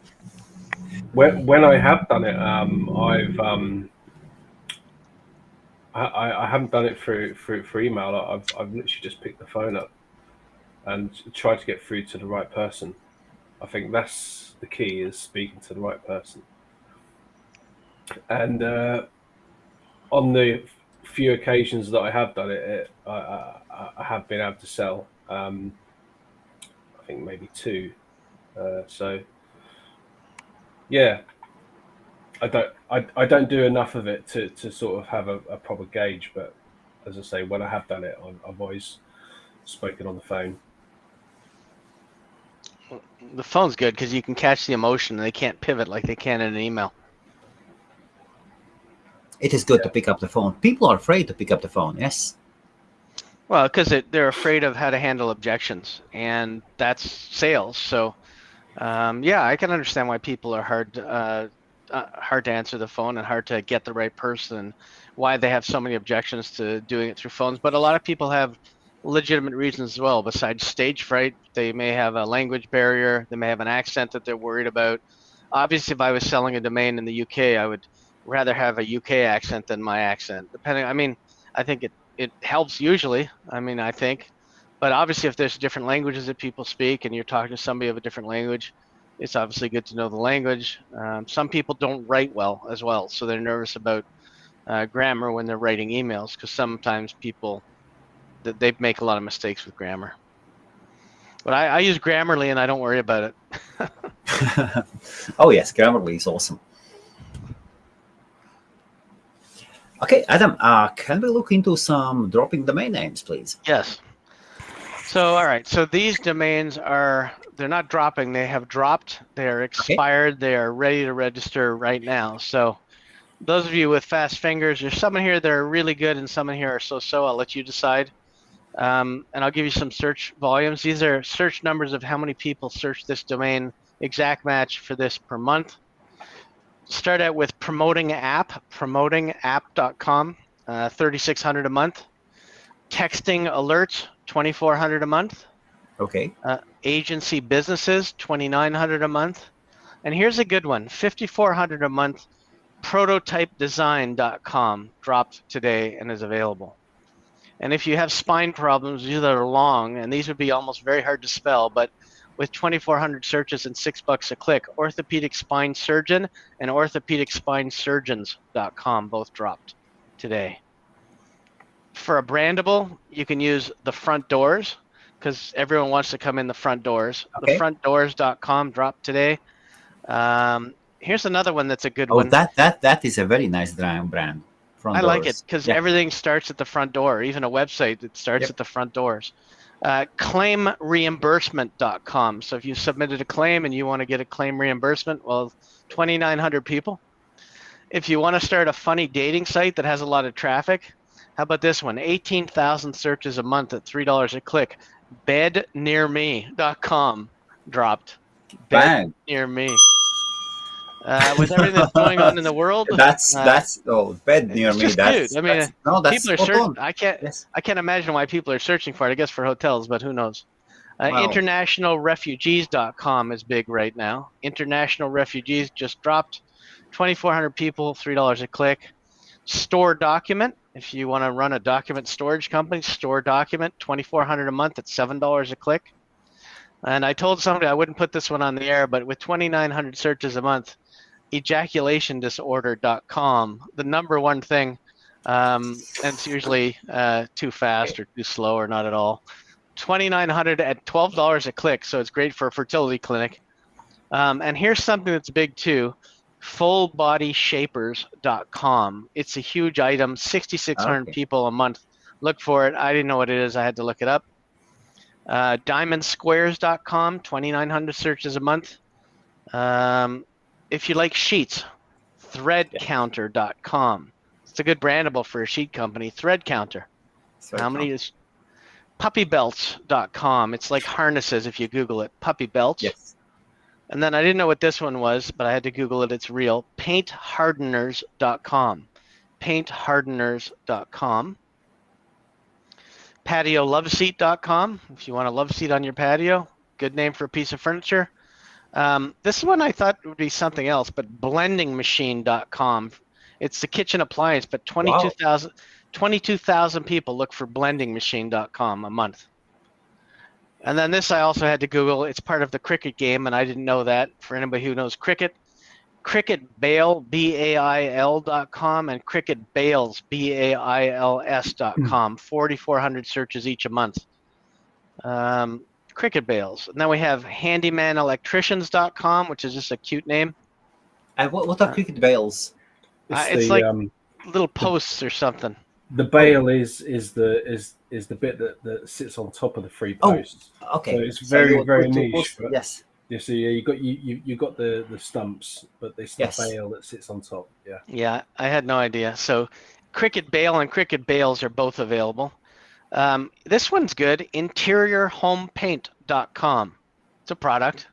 when I have done it, I haven't done it through email. I've literally just picked the phone up and tried to get through to the right person. I think that's the key, is speaking to the right person. And on the few occasions that I have done it, I have been able to sell. I think maybe 2. So yeah, I don't do enough of it to sort of have a proper gauge. But as I say, when I have done it, I've always spoken on the phone. The phone's good because you can catch the emotion and they can't pivot like they can in an email. It is good to pick up the phone. People are afraid to pick up the phone, yes? Well, because they're afraid of how to handle objections, and that's sales. So, yeah, I can understand why people are hard to answer the phone and hard to get the right person, why they have so many objections to doing it through phones. But a lot of people have legitimate reasons as well. Besides stage fright, they may have a language barrier, they may have an accent that they're worried about. Obviously, if I was selling a domain in the UK, I would rather have a UK accent than my accent. I think it helps usually. I think, but obviously, if there's different languages that people speak and you're talking to somebody of a different language, it's obviously good to know the language. Some people don't write well as well, so they're nervous about grammar when they're writing emails, because sometimes they make a lot of mistakes with grammar. But I use Grammarly and I don't worry about it. Oh yes, Grammarly is awesome. Okay, Adam, can we look into some dropping domain names, please? Yes. So, all right. So these domains they're not dropping. They have dropped. They are expired. Okay. They are ready to register right now. So those of you with fast fingers, there's some in here that are really good and some in here are so-so. I'll let you decide. And I'll give you some search volumes. These are search numbers of how many people search this domain, exact match for this per month. Start out with promotingapp.com, 3,600 a month. Texting alerts, 2,400 a month. Okay. Agency businesses, 2,900 a month. And here's a good one, 5,400 a month. Prototypedesign.com dropped today and is available. And if you have spine problems, these that are long, and these would be almost very hard to spell, but with 2,400 searches and $6 a click, orthopedic spine surgeon and orthopedicspinesurgeons.com both dropped today. For a brandable, you can use the front doors because everyone wants to come in the front doors. Okay. Thefrontdoors.com dropped today. Here's another one that's a good Oh, one. that is a very nice brand. Front I doors. like it because everything starts at the front door. Even a website that starts at the front doors. Claimreimbursement.com. So if you submitted a claim and you want to get a claim reimbursement, well, 2,900 people. If you want to start a funny dating site that has a lot of traffic, how about this one? 18,000 searches a month at $3 a click. Bednearme.com dropped. Bang. Near me. With everything that's going on in the world, that's bed near me. That's cute. I mean, that's people are searching. I can't imagine why people are searching for it. I guess for hotels, but who knows? Wow. Internationalrefugees.com is big right now. International Refugees just dropped. 2,400 people, $3 a click. Store Document. If you want to run a document storage company, Store Document, 2,400 a month at $7 a click. And I told somebody I wouldn't put this one on the air, but with 2,900 searches a month, ejaculationdisorder.com, the number one thing, and it's usually too fast or too slow or not at all. 2,900 at $12 a click, so it's great for a fertility clinic. And here's something that's big too, fullbodyshapers.com. It's a huge item, 6,600 people a month look for it. I didn't know what it is. I had to look it up. Diamondsquares.com, 2,900 searches a month. If you like sheets, threadcounter.com. It's a good brandable for a sheet company. Threadcounter. How many is puppybelts.com? It's like harnesses if you Google it. Puppy belts. Yes. And then I didn't know what this one was, but I had to Google it. It's real. Painthardeners.com. Painthardeners.com. PatioLoveSeat.com. If you want a love seat on your patio, good name for a piece of furniture. This one I thought would be something else, but blendingmachine.com. It's the kitchen appliance, but 22,000 people look for blendingmachine.com a month. And then this I also had to Google. It's part of the cricket game, and I didn't know that. For anybody who knows cricket, cricketbail, BAIL.com, and cricketbails, BAILS.com. 4,400 searches each a month. Cricket bales. And then we have handymanolectricians.com, which is just a cute name. What are cricket bales? It's like little posts or something. The bale is the bit that sits on top of the three posts. Oh, okay. So it's very niche. Yes. Yeah, so you got the stumps, but it's the bale that sits on top. Yeah. Yeah, I had no idea. So cricket bale and cricket bales are both available. This one's good, interiorhomepaint.com. It's a product.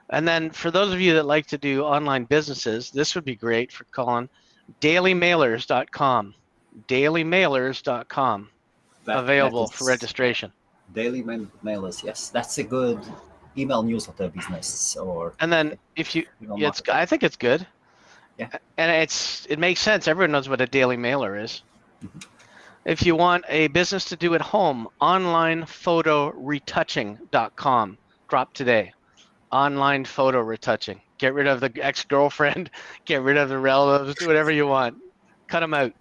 And then for those of you that like to do online businesses, this would be great for Colin, dailymailers.com. Dailymailers.com. Available for registration. Daily mailers, yes. That's a good email newsletter business. And then if you, I think it's good. Yeah. And it makes sense. Everyone knows what a daily mailer is. Mm-hmm. If you want a business to do at home, onlinephotoretouching.com. Drop today. Online photo retouching. Get rid of the ex-girlfriend. Get rid of the relatives. Do whatever you want. Cut them out.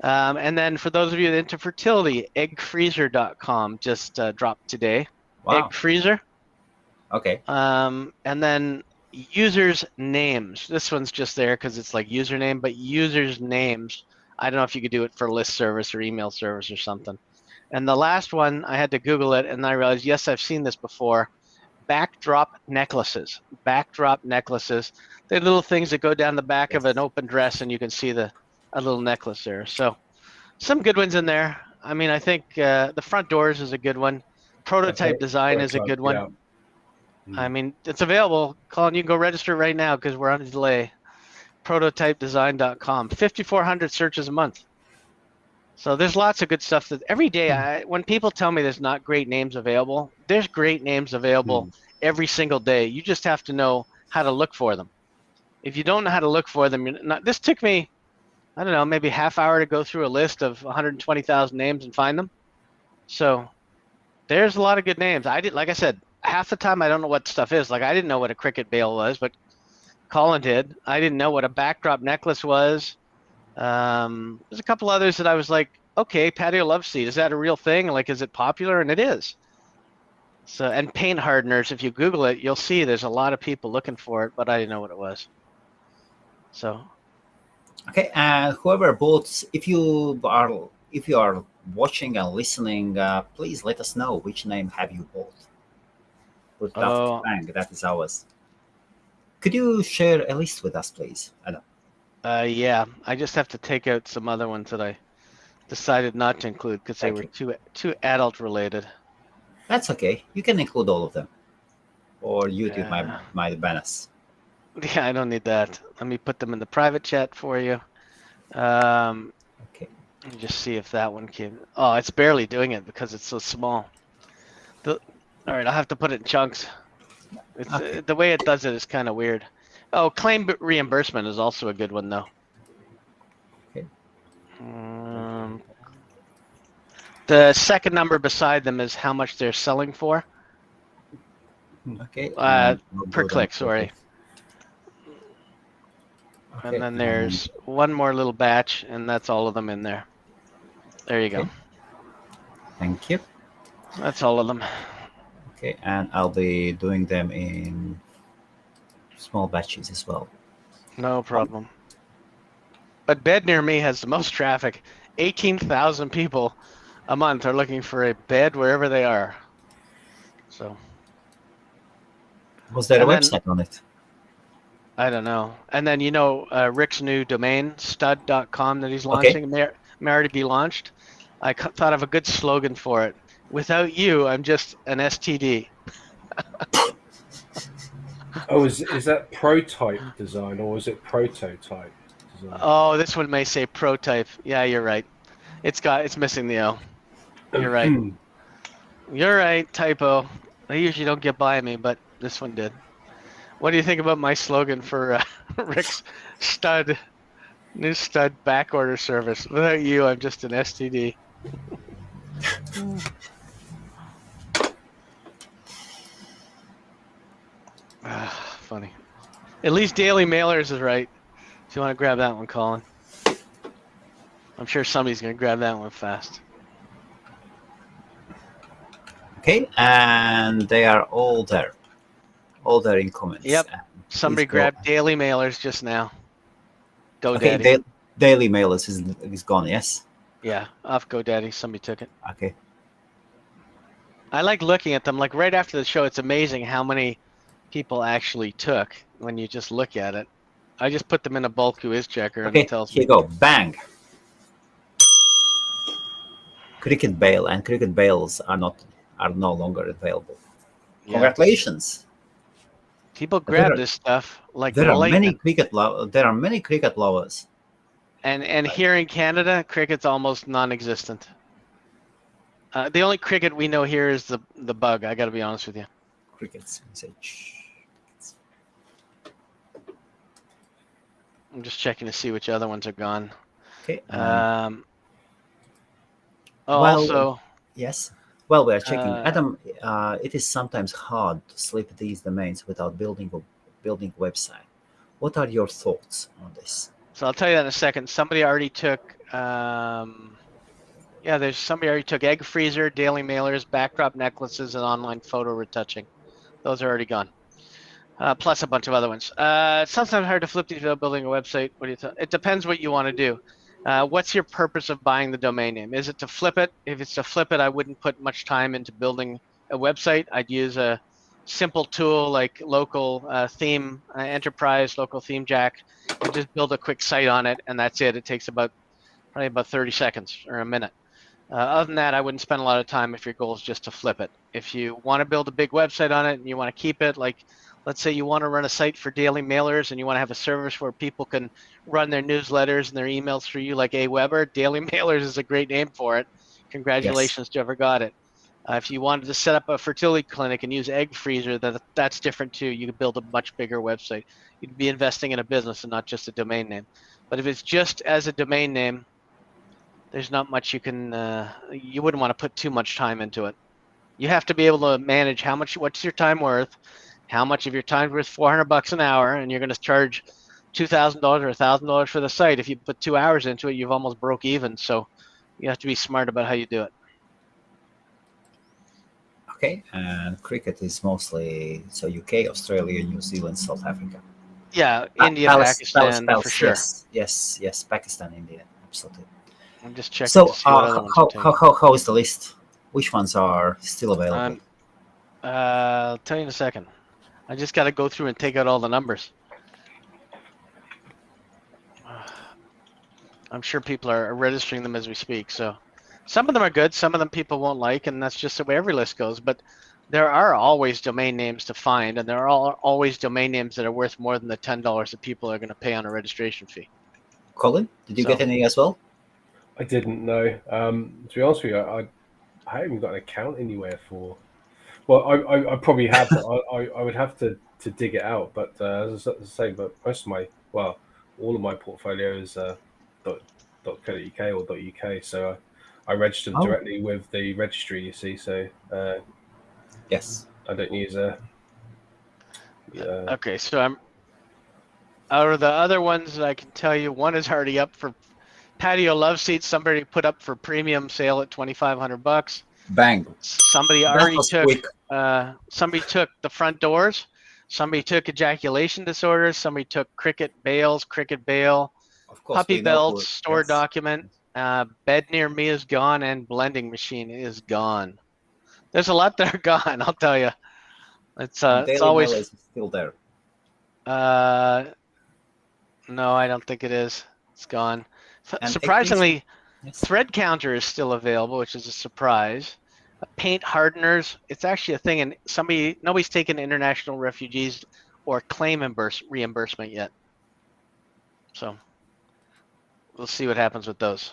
And then for those of you that into fertility, eggfreezer.com just dropped today. Wow. Egg freezer. Okay. And then users' names. This one's just there because it's like username, but users' names. I don't know if you could do it for list service or email service or something. And the last one, I had to Google it, and I realized, yes, I've seen this before. Backdrop necklaces. Backdrop necklaces. They're little things that go down the back of an open dress, and you can see a little necklace there. So some good ones in there. I mean, I think the front doors is a good one. Prototype design is a good one. Yeah. I mean, it's available. Colin, you can go register right now because we're on a delay. Prototypedesign.com. 5,400 searches a month. So there's lots of good stuff that every day, when people tell me there's not great names available, there's great names available every single day. You just have to know how to look for them. If you don't know how to look for them, you're not, this took me, I don't know, maybe a half hour to go through a list of 120,000 names and find them. So there's a lot of good names. Like I said, half the time I don't know what stuff is. Like I didn't know what a cricket bale was, but Colin did. I didn't know what a backdrop necklace was. There's a couple others that I was like, okay, patio love seat, is that a real thing? Like, is it popular? And it is. So, and paint hardeners, if you Google it, you'll see there's a lot of people looking for it, but I didn't know what it was. So, okay, and whoever bought, if you are watching and listening, please let us know which name have you bought. Put it up to bang, that is ours. Could you share a list with us, please, Adam? yeah, I just have to take out some other ones that I decided not to include because they were too adult related. That's okay. You can include all of them, or YouTube might ban us. Yeah, I don't need that. Let me put them in the private chat for you. Okay. Let me just see if that one came. Oh, it's barely doing it because it's so small. All right, I'll have to put it in chunks. It's the way it does it is kind of weird. Oh, claim reimbursement is also a good one, though. Okay. The second number beside them is how much they're selling for. Okay. Per click, sorry. Okay, and then there's one more little batch, and that's all of them in there. There you go. Thank you. That's all of them. Okay, and I'll be doing them in small batches as well. No problem. But bed near me has the most traffic. 18,000 people a month are looking for a bed wherever they are. So. Was there a website on it? I don't know. And then, Rick's new domain, stud.com, that he's launching, may already be launched. I thought of a good slogan for it. Without you, I'm just an STD. Oh, is that prototype design or is it prototype design? Oh, this one may say prototype. Yeah, you're right. It's missing the O. You're right. You're right, typo. They usually don't get by me, but this one did. What do you think about my slogan for Rick's new stud back order service? Without you, I'm just an STD. Funny. At least Daily Mailers is right. If you want to grab that one, Colin. I'm sure somebody's going to grab that one fast. Okay, and they are all there. All there in comments. Yep. Somebody grabbed Daily Mailers just now. GoDaddy. Okay, Daily Mailers is gone, yes? Yeah, off GoDaddy. Somebody took it. Okay. I like looking at them. Like right after the show, it's amazing how many people actually took when you just look at it. I just put them in a bulk who is checker and it tells me. Here you go. Bang. Cricket Bale and Cricket Bales are no longer available. Yeah. Congratulations. People grab this stuff like there are many cricket lovers. And here in Canada, cricket's almost non-existent. The only cricket we know here is the bug. I got to be honest with you. Crickets message. I'm just checking to see which other ones are gone. Okay. Yes. Well, we are checking. Adam, it is sometimes hard to slip these domains without building a website. What are your thoughts on this? So I'll tell you that in a second. Somebody already took. There's somebody already took egg freezer, daily mailers, backdrop necklaces, and online photo retouching. Those are already gone. Plus a bunch of other ones. It's sometimes hard to flip these without building a website. What do you It depends what you want to do. What's your purpose of buying the domain name? Is it to flip it? If it's to flip it, I wouldn't put much time into building a website. I'd use a simple tool like local theme enterprise, local theme jack, and just build a quick site on it, and that's it. It takes probably about 30 seconds or a minute. Other than that, I wouldn't spend a lot of time if your goal is just to flip it. If you want to build a big website on it and you want to keep it, like let's say you want to run a site for daily mailers and you want to have a service where people can run their newsletters and their emails through you like Aweber, Daily Mailers is a great name for it. Yes. Congratulations to whoever got it. If you wanted to set up a fertility clinic and use Egg Freezer, that's different too. You could build a much bigger website. You'd be investing in a business and not just a domain name. But if it's just as a domain name, there's not much you can, you wouldn't want to put too much time into it. You have to be able to manage what's your time worth, how much of your time worth $400 an hour, and you're going to charge $2,000 or $1,000 for the site. If you put 2 hours into it, you've almost broke even. So you have to be smart about how you do it. Okay, and cricket is mostly so UK, Australia, New Zealand, South Africa. Yeah, India, Pakistan, for sure. Yes, Pakistan, India, absolutely. I'm just checking So, to see what other ones are taking. how is the list? Which ones are still available? I'll tell you in a second. I just got to go through and take out all the numbers. I'm sure people are registering them as we speak. So some of them are good. Some of them people won't like, and that's just the way every list goes. But there are always domain names to find, and there are always domain names that are worth more than the $10 that people are going to pay on a registration fee. Colin, did you get any as well? I didn't know. To be honest with you, I haven't even got an account anywhere for. Well, I probably have, but I would have to dig it out. But as I say, but most of all of my portfolio is .co.uk or .uk. So I registered directly with the registry. You see, so yes, I don't use a. Okay, so I'm out of the other ones that I can tell you, one is already up for patio love seats. Somebody put up for premium sale at $2,500. Bang! Somebody already took. Somebody took the front doors. Somebody took ejaculation disorders. Somebody took cricket bail, puppy belts, store document. Bed near me is gone, and blending machine is gone. There's a lot that are gone. I'll tell you. It's always is still there. No, I don't think it is. It's gone. Surprisingly, thread counter is still available, which is a surprise. Paint hardeners, it's actually a thing, and nobody's taken international refugees or claim reimbursement yet. So we'll see what happens with those.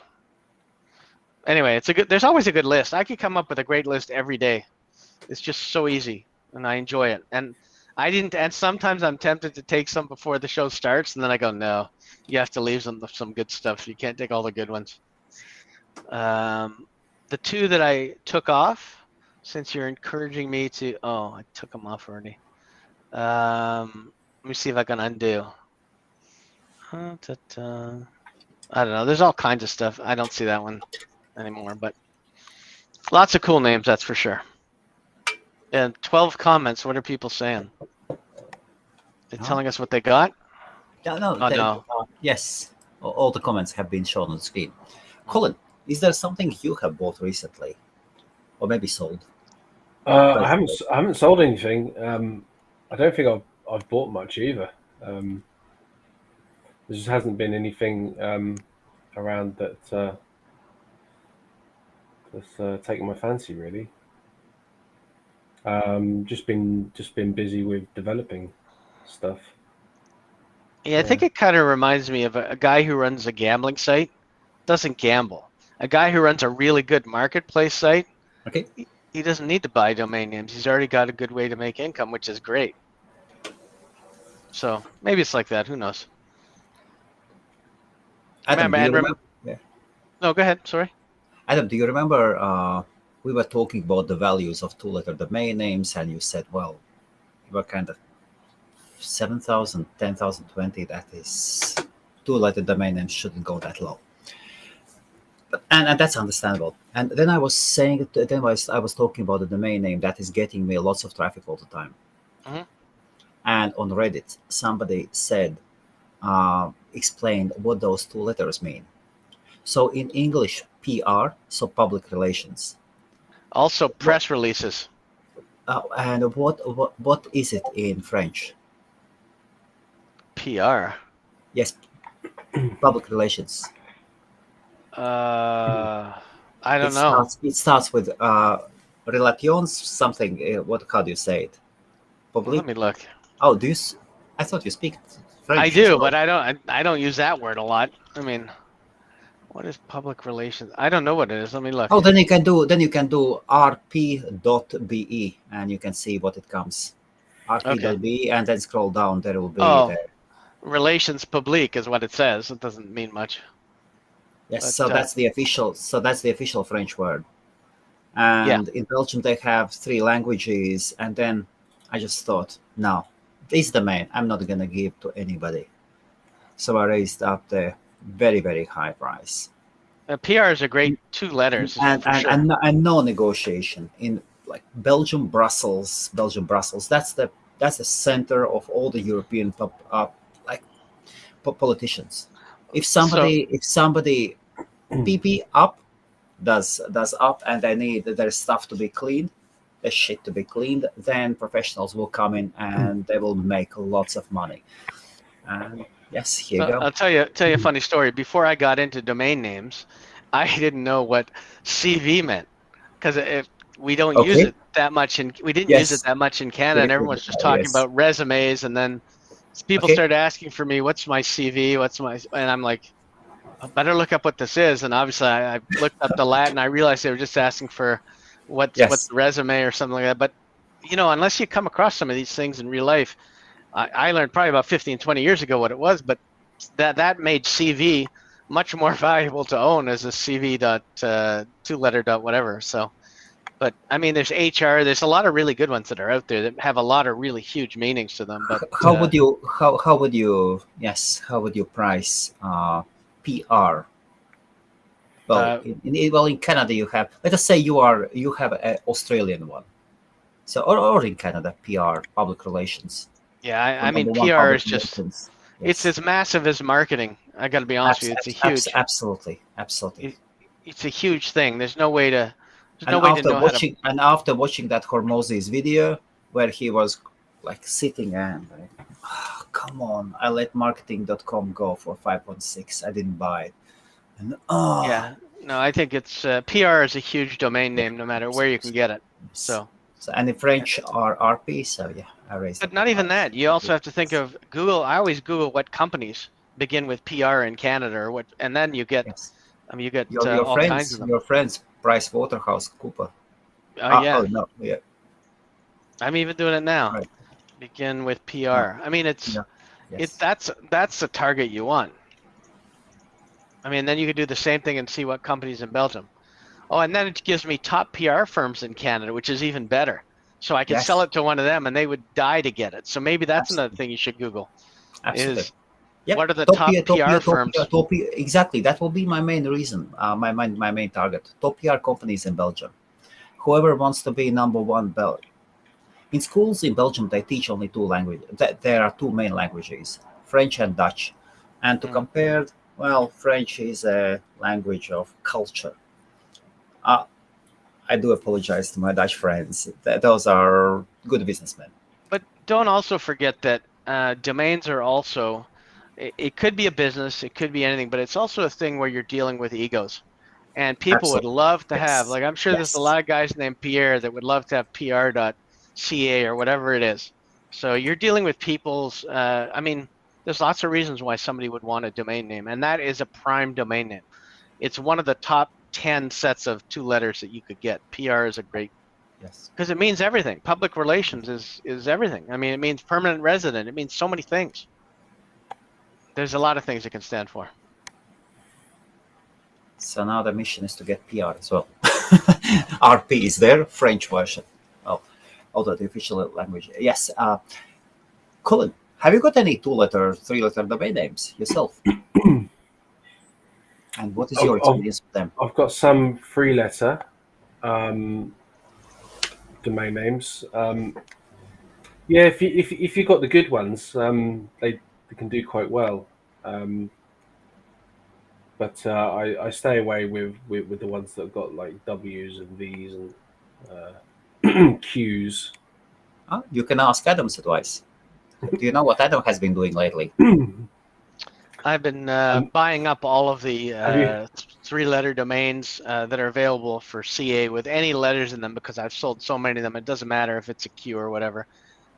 Anyway, there's always a good list. I could come up with a great list every day. It's just so easy, and I enjoy it. And sometimes I'm tempted to take some before the show starts, and then I go, no, you have to leave some good stuff. You can't take all the good ones. The two that I took off, since you're encouraging me to, I took them off already. Let me see if I can undo. I don't know. There's all kinds of stuff. I don't see that one anymore, but lots of cool names, that's for sure. And 12 comments. What are people saying? They're telling us what they got? No. Yes, all the comments have been shown on the screen. Colin, is there something you have bought recently, or maybe sold? I haven't sold anything. I don't think I've bought much either. There just hasn't been anything around that's taken my fancy, really. Just been busy with developing stuff. Yeah, I think it kind of reminds me of a guy who runs a gambling site. Doesn't gamble. A guy who runs a really good marketplace site. Okay. He doesn't need to buy domain names. He's already got a good way to make income, which is great. So maybe it's like that. Who knows? Adam, No, go ahead. Sorry. Adam, do you remember we were talking about the values of two-letter domain names, and you said, well, you were kind of 7,000, 10,000, 20. That is, two-letter domain names shouldn't go that low. And that's understandable. And then I was saying, I was talking about the domain name that is getting me lots of traffic all the time. Mm-hmm. And on Reddit, somebody said, explained what those two letters mean. So in English, PR, so public relations. Also, press releases. And what is it in French? PR. Yes, public relations. I don't know. It starts with relations something. How do you say it? Well, let me look. Oh, I thought you speak I French as do, well. but I don't use that word a lot. I mean, what is public relations? I don't know what it is. Let me look. Oh, then you can do rp.be and you can see what it comes. Okay. rp.be and then scroll down. There will be Oh, there. relations publique is what it says. It doesn't mean much. Yes, But so that's the official. So that's the official French word. yeah, And in Belgium they have 3 languages. And then I just thought, no, this domain I'm not gonna give to anybody. So I raised up the very very high price. PR is a great 2 letters for sure. And no negotiation in like Belgium Brussels. That's the center of all the European like politicians. If So somebody PP up does up and they need their stuff to be cleaned, their shit to be cleaned, then professionals will come in and they will make lots of money. And yes, here you go. I'll tell you a funny story. Before I got into domain names, I didn't know what CV meant because if we don't use Okay. it that much we didn't use it Yes. that much in Canada, and Very everyone's good. just talking Yes. about resumes, and then people Okay. started asking for me, "What's my CV? And I'm like, I better look up what this is. And obviously, I looked up the Latin. I realized they were just asking for what's Yes. the resume or something like that. But unless you come across some of these things in real life, I learned probably about 15, 20 years ago what it was. But that made CV much more valuable to own as a CV dot 2 letter dot whatever. So, but I mean, there's HR. There's a lot of really good ones that are out there that have a lot of really huge meanings to them. But How would you price PR? Well, uh, in Canada you have, let us say you have an Australian one. So or in Canada, PR, public relations. yeah, For I mean, number one PR public is just relations. it's Yes. as massive as marketing. I got to be honest with you. Absolutely. Absolutely. It, it's a huge thing. There's no way to know how to. And after watching that Hormozis video where he was like sitting and like, "Oh, come on, I let marketing.com go for 5.6. I didn't buy it. And Yeah, no, I think it's PR is a huge domain yeah. name, no matter where you can get it. So, So, and in French are RP, so yeah, I raised but up the not even price. that. You also have to think of Google. I always Google what companies begin with PR in Canada, or what, and then you get. Yes. I mean, you get Your all kinds of friends, them. your friends, Price Waterhouse Cooper. Oh yeah, Oh no, yeah, I'm even doing it now. right. Begin with No, PR. I mean, no, yes, that's the target you want. I mean, then you could do the same thing and see what companies in Belgium. Oh, and then it gives me top PR firms in Canada, which is even better. So I could sell yes, it to one of them and they would die to get it. So maybe that's another absolutely, thing you should Google absolutely. is Yep, what are the top Topia, PR Topia, Topia, firms? Topia. Exactly, that will be my main reason. My main target. Top PR companies in Belgium. Whoever wants to be number one in schools in Belgium, they teach only 2 languages. There are 2 main languages, French and Dutch. And to Mm. compare, well, French is a language of culture. Uh, I do apologize to my Dutch friends. Those are good businessmen. But don't also forget that domains are also, it could be a business, it could be anything, but it's also a thing where you're dealing with egos. And people would Absolutely. love to have, Yes. like, I'm sure there's a Yes. lot of guys named Pierre that would love to have PR.ca or whatever it is. So you're dealing with people's, I mean, there's lots of reasons why somebody would want a domain name, and that is a prime domain name. It's one of the top 10 sets of 2 letters that you could get. PR is a great, Yes. because it means everything. Public relations is everything. I mean, it means permanent resident. It means so many things. There's a lot of things it can stand for. So now the mission is to get PR as well. RP is there, French version. Oh, although the official language. Yes. Colin, have you got any 2-letter, 3-letter domain names yourself? And what is your experience with them? I've got some 3-letter domain names. Yeah, if you got the good ones, they can do quite well. But I stay away with the ones that have got like W's and V's and Q's. You can ask Adam's advice. Do you know what Adam has been doing lately? I've been Um, buying up all of the have you? 3-letter domains that are available for CA with any letters in them because I've sold so many of them. It doesn't matter if it's a Q or whatever.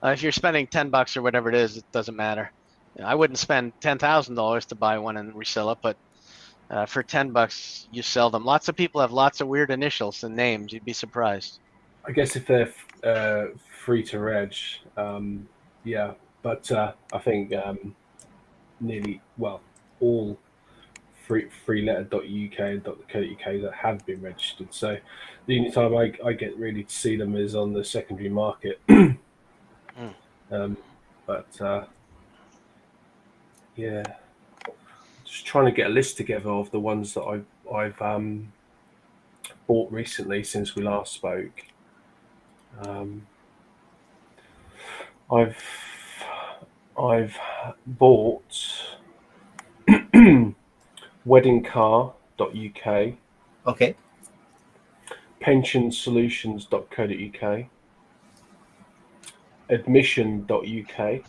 If you're spending $10 or whatever it is, it doesn't matter. I wouldn't spend $10,000 to buy one and resell it, but for $10, you sell them. Lots of people have lots of weird initials and names. You'd be surprised. I guess if they're free to reg, yeah. But I think nearly, well, all freeletter.uk and .co.uk that have been registered. So the only time I get really to see them is on the secondary market. But yeah, just trying to get a list together of the ones that I've bought recently since we last spoke. I've bought weddingcar.uk, Okay. pensionsolutions.co.uk, admission.uk,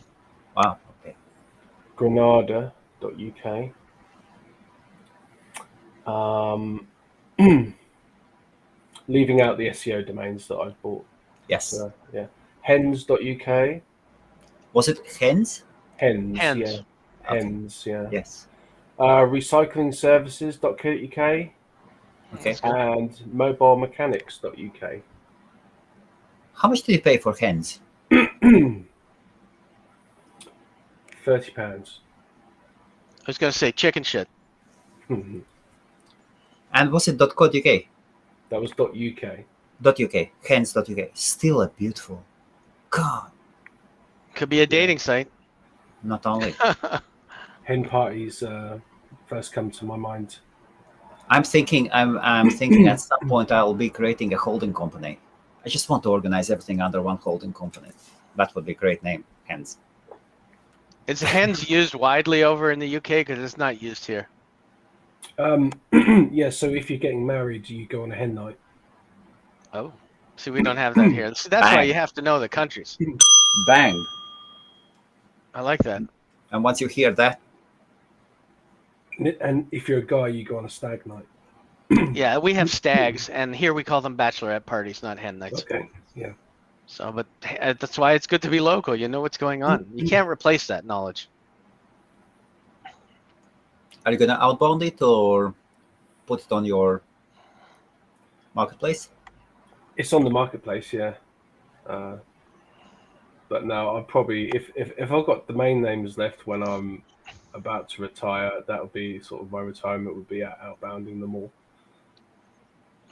Wow. Okay. granada.uk, leaving out the SEO domains that I've bought. Yes. Yeah. hens.uk. Was it hens? Hens, Hens. yeah. Hens, yeah. Yes. Recyclingservices.co.uk. Okay. And mobilemechanics.uk. How much do you pay for hens? £30. I was going to say chicken shit. And was it .co.uk? That was .uk. .uk. Hens.uk. Still a beautiful. God. Could be a dating site. Not only. Hen parties first come to my mind. I'm thinking at some point I'll be creating a holding company. I just want to organize everything under one holding company. That would be a great name, Hens. Is hens used widely over in the UK? Because it's not used here. Yeah, so if you're getting married, you go on a hen night. Oh, see, we don't have that here. See, that's why you have to know the countries. Bang. I like that. And once you hear that, And if you're a guy, you go on a stag night. Yeah, we have stags, and here we call them bachelorette parties, not hen nights. Okay, yeah. So, but that's why it's good to be local. You know what's going on. You can't replace that knowledge. are you going to outbound it or put it on your marketplace? It's on the marketplace, yeah. But no, I'll probably, if I've got domain names left when I'm about to retire, that would be sort of my retirement would be outbounding them all.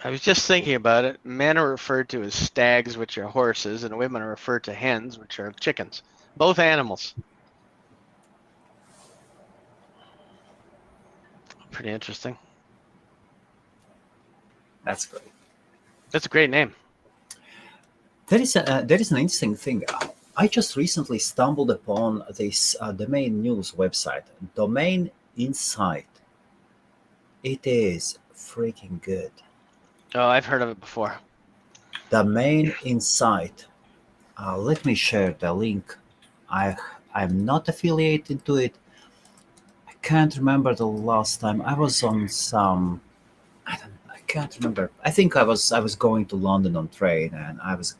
I was just thinking about it. Men are referred to as stags, which are horses, and women are referred to hens, which are chickens. Both animals. Pretty interesting. That's great. That's a great name. There is an interesting thing. I just recently stumbled upon this domain news website, Domain Insight. It is freaking good. Oh, I've heard of it before. Domain Insight. Let me share the link. I'm not affiliated to it. I can't remember the last time I was on some. I can't remember. I think I was going to London on train, and I was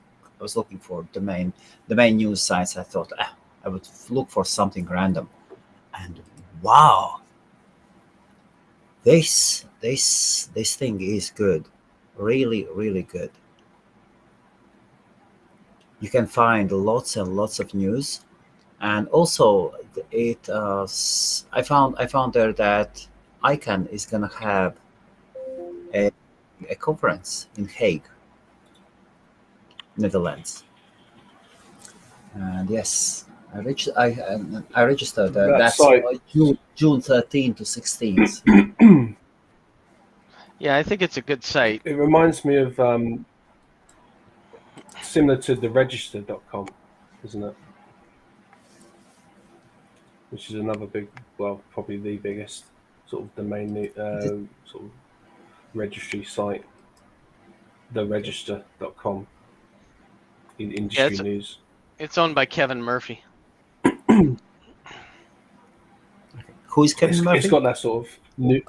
looking for domain news sites. I thought I would look for something random, and wow, this thing is good, really good. You can find lots and lots of news, and also it. I found there that Icann is gonna have a conference in Hague, Netherlands. And yes, I registered. That's June 13 to 16th. Yeah, I think it's a good site. It reminds me of similar to the register.com, isn't it? Which is another big, well, probably the biggest sort of domain sort of registry site. The register.com in industry news. It's owned by Kevin Murphy. Who is Kevin Murphy? It's got that sort of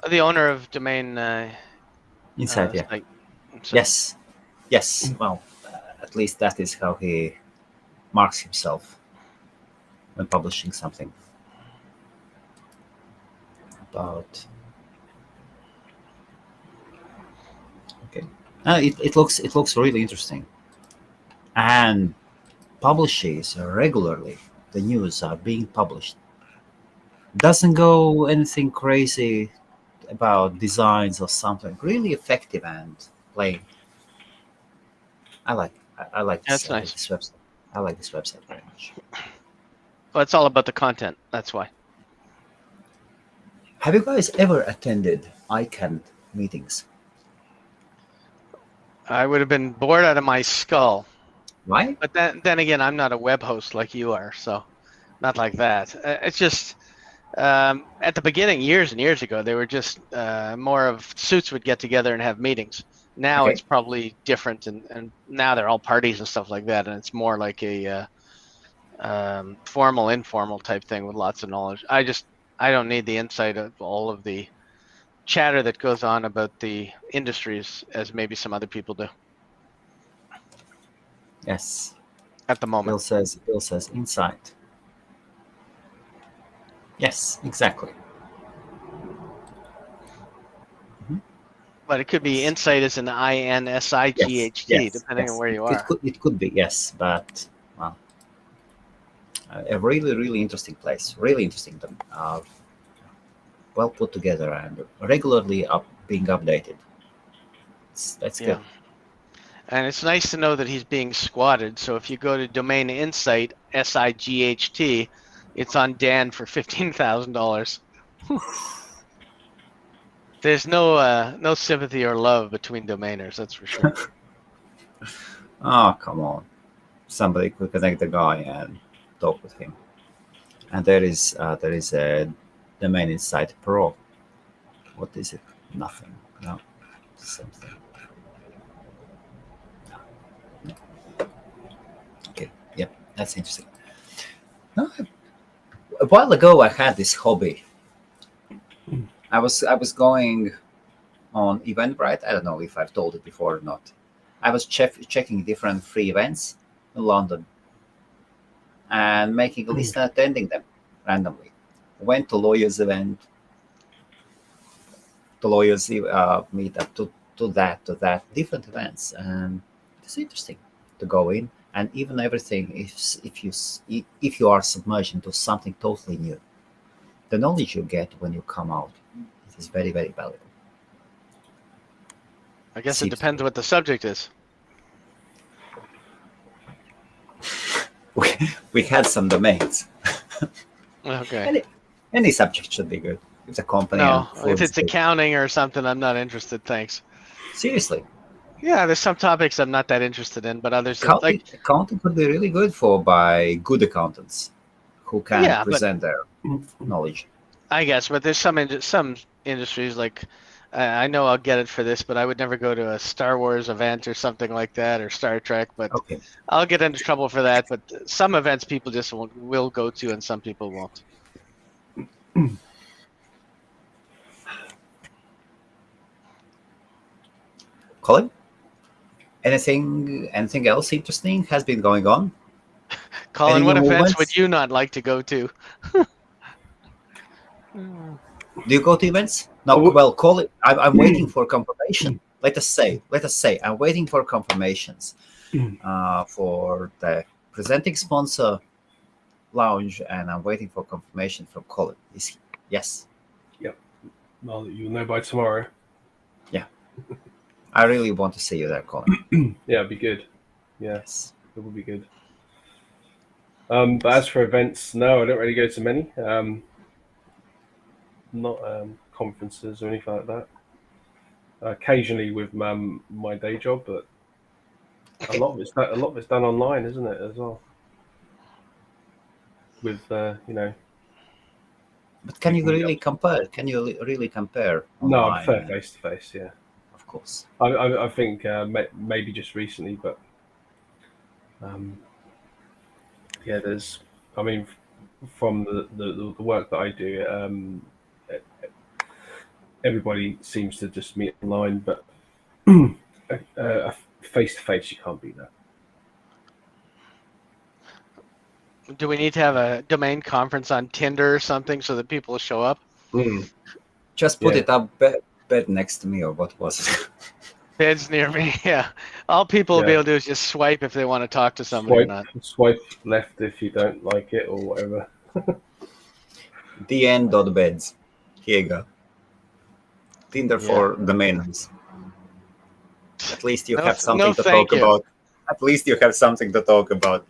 the owner of Domain Insight. Yeah. Site. Yes. Well, at least that is how he marks himself when publishing something about. Okay, it looks really interesting, and publishes regularly. The news are being published. Doesn't go anything crazy about designs or something. Really effective and plain. I like That's this nice. this website. I like this website very much. Well, it's all about the content. That's why. Have you guys ever attended Icann meetings? I would have been bored out of my skull. Why? But then again, I'm not a web host like you are, so not like that. It's just at the beginning, years and years ago, they were just more of suits would get together and have meetings. Now Okay. it's probably different, and now they're all parties and stuff like that, and it's more like a formal, informal type thing with lots of knowledge. I don't need the insight of all of the chatter that goes on about the industries as maybe some other people do Yes. at the moment. Bill says insight. Yes, exactly. But it could be insight as an INSIGHT, Yes. depending on where you It are. could be, yes, but well, a really interesting place. Really interesting. Well put together and regularly being updated. That's good. And it's nice to know that he's being squatted. So if you go to Domain Insight, SIGHT, it's on Dan for $15,000. There's no sympathy or love between domainers, that's for sure. Oh, come on. Somebody could connect the guy and talk with him. And there is a Domain Insight Pro. What is it? Nothing. No. Something. No. Okay. Yeah, that's interesting. No, a while ago, I had this hobby. I was going on Eventbrite. I don't know if I've told it before or not. I was checking different free events in London and making a list and attending them randomly. Went to lawyers event, to lawyers meetup, to that different events, and it's interesting to go in and even everything. If you are submerged into something totally new, the knowledge you get when you come out is very valuable. I guess it Seems depends what the subject is. We had some domains. Okay. Any subject should be good. If the company No, and food if is it's good. accounting or something, I'm not interested, thanks. Seriously, Yeah, there's some topics I'm not that interested in, but others that, like, accounting could be really good by good accountants who can yeah, but present their knowledge. I guess, but there's some industries like I know I'll get it for this, but I would never go to a Star Wars event or something like that, or Star Trek. But Okay. I'll get into trouble for that. But some events people just will go to, and some people won't. Colin, anything else interesting has been going on? Colin, Any what new events movements? would you not like to go to? Do you go to events? No. Well, Colin, I'm waiting for confirmation. Let us say, I'm waiting for confirmations for the presenting sponsor lounge, and I'm waiting for confirmation from Colin. Is he? Yes. Yep. Well, you'll know by tomorrow. Yeah. I really want to see you there, Colin. Yeah, it'd be good. Yeah, Yes. it would be good. But as for events, no, I don't really go to many. Not conferences or anything like that. Occasionally with my day job, but a lot of it's done online, isn't it, as well? With But can you people really compare? Can you really compare? No, I online prefer and- face to face. Yeah, Of course. I think maybe just recently, but yeah, there's. I mean, from the work that I do, everybody seems to just meet online, but face to face, you can't beat that. Do we need to have a domain conference on Tinder or something so that people show up? Just put Yeah. it up bed next to me, or what was it? Beds near me. Yeah. All people will be Yeah. able to do is just swipe if they want to talk to somebody or not. Swipe left if you don't like it or whatever. dn.beds. Here you go. Tinder Yeah. for domainers. At least you have something No, to thank talk you. about. At least you have something to talk about.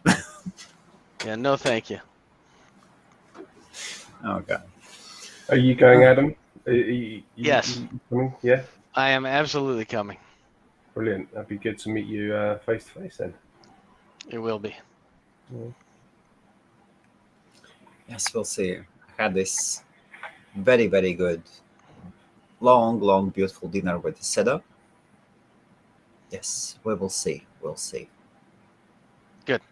Yeah, no, thank you. Okay. Are you going, Adam? Yes. You coming? Yeah. I am absolutely coming. Brilliant. That'd be good to meet you face to face then. It will be. Yeah. Yes, we'll see. I had this very, very good, long, beautiful dinner with the setup. Yes, we will see. We'll see. Good.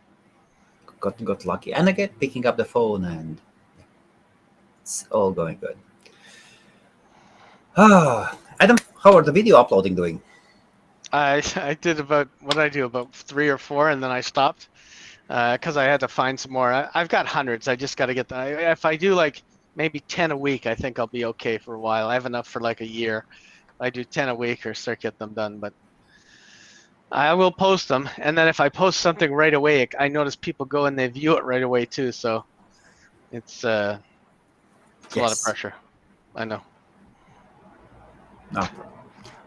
Got lucky, and again picking up the phone, and it's all going good. Adam, how are the video uploading doing? I did about what I do about 3 or 4, and then I stopped because I had to find some more. I've got hundreds. I just got to get them. If I do like maybe 10 a week, I think I'll be okay for a while. I have enough for like a year. I do 10 a week or start get them done, but I will post them. And then if I post something right away, I notice people go and they view it right away too. So it's a lot of pressure. I know. No.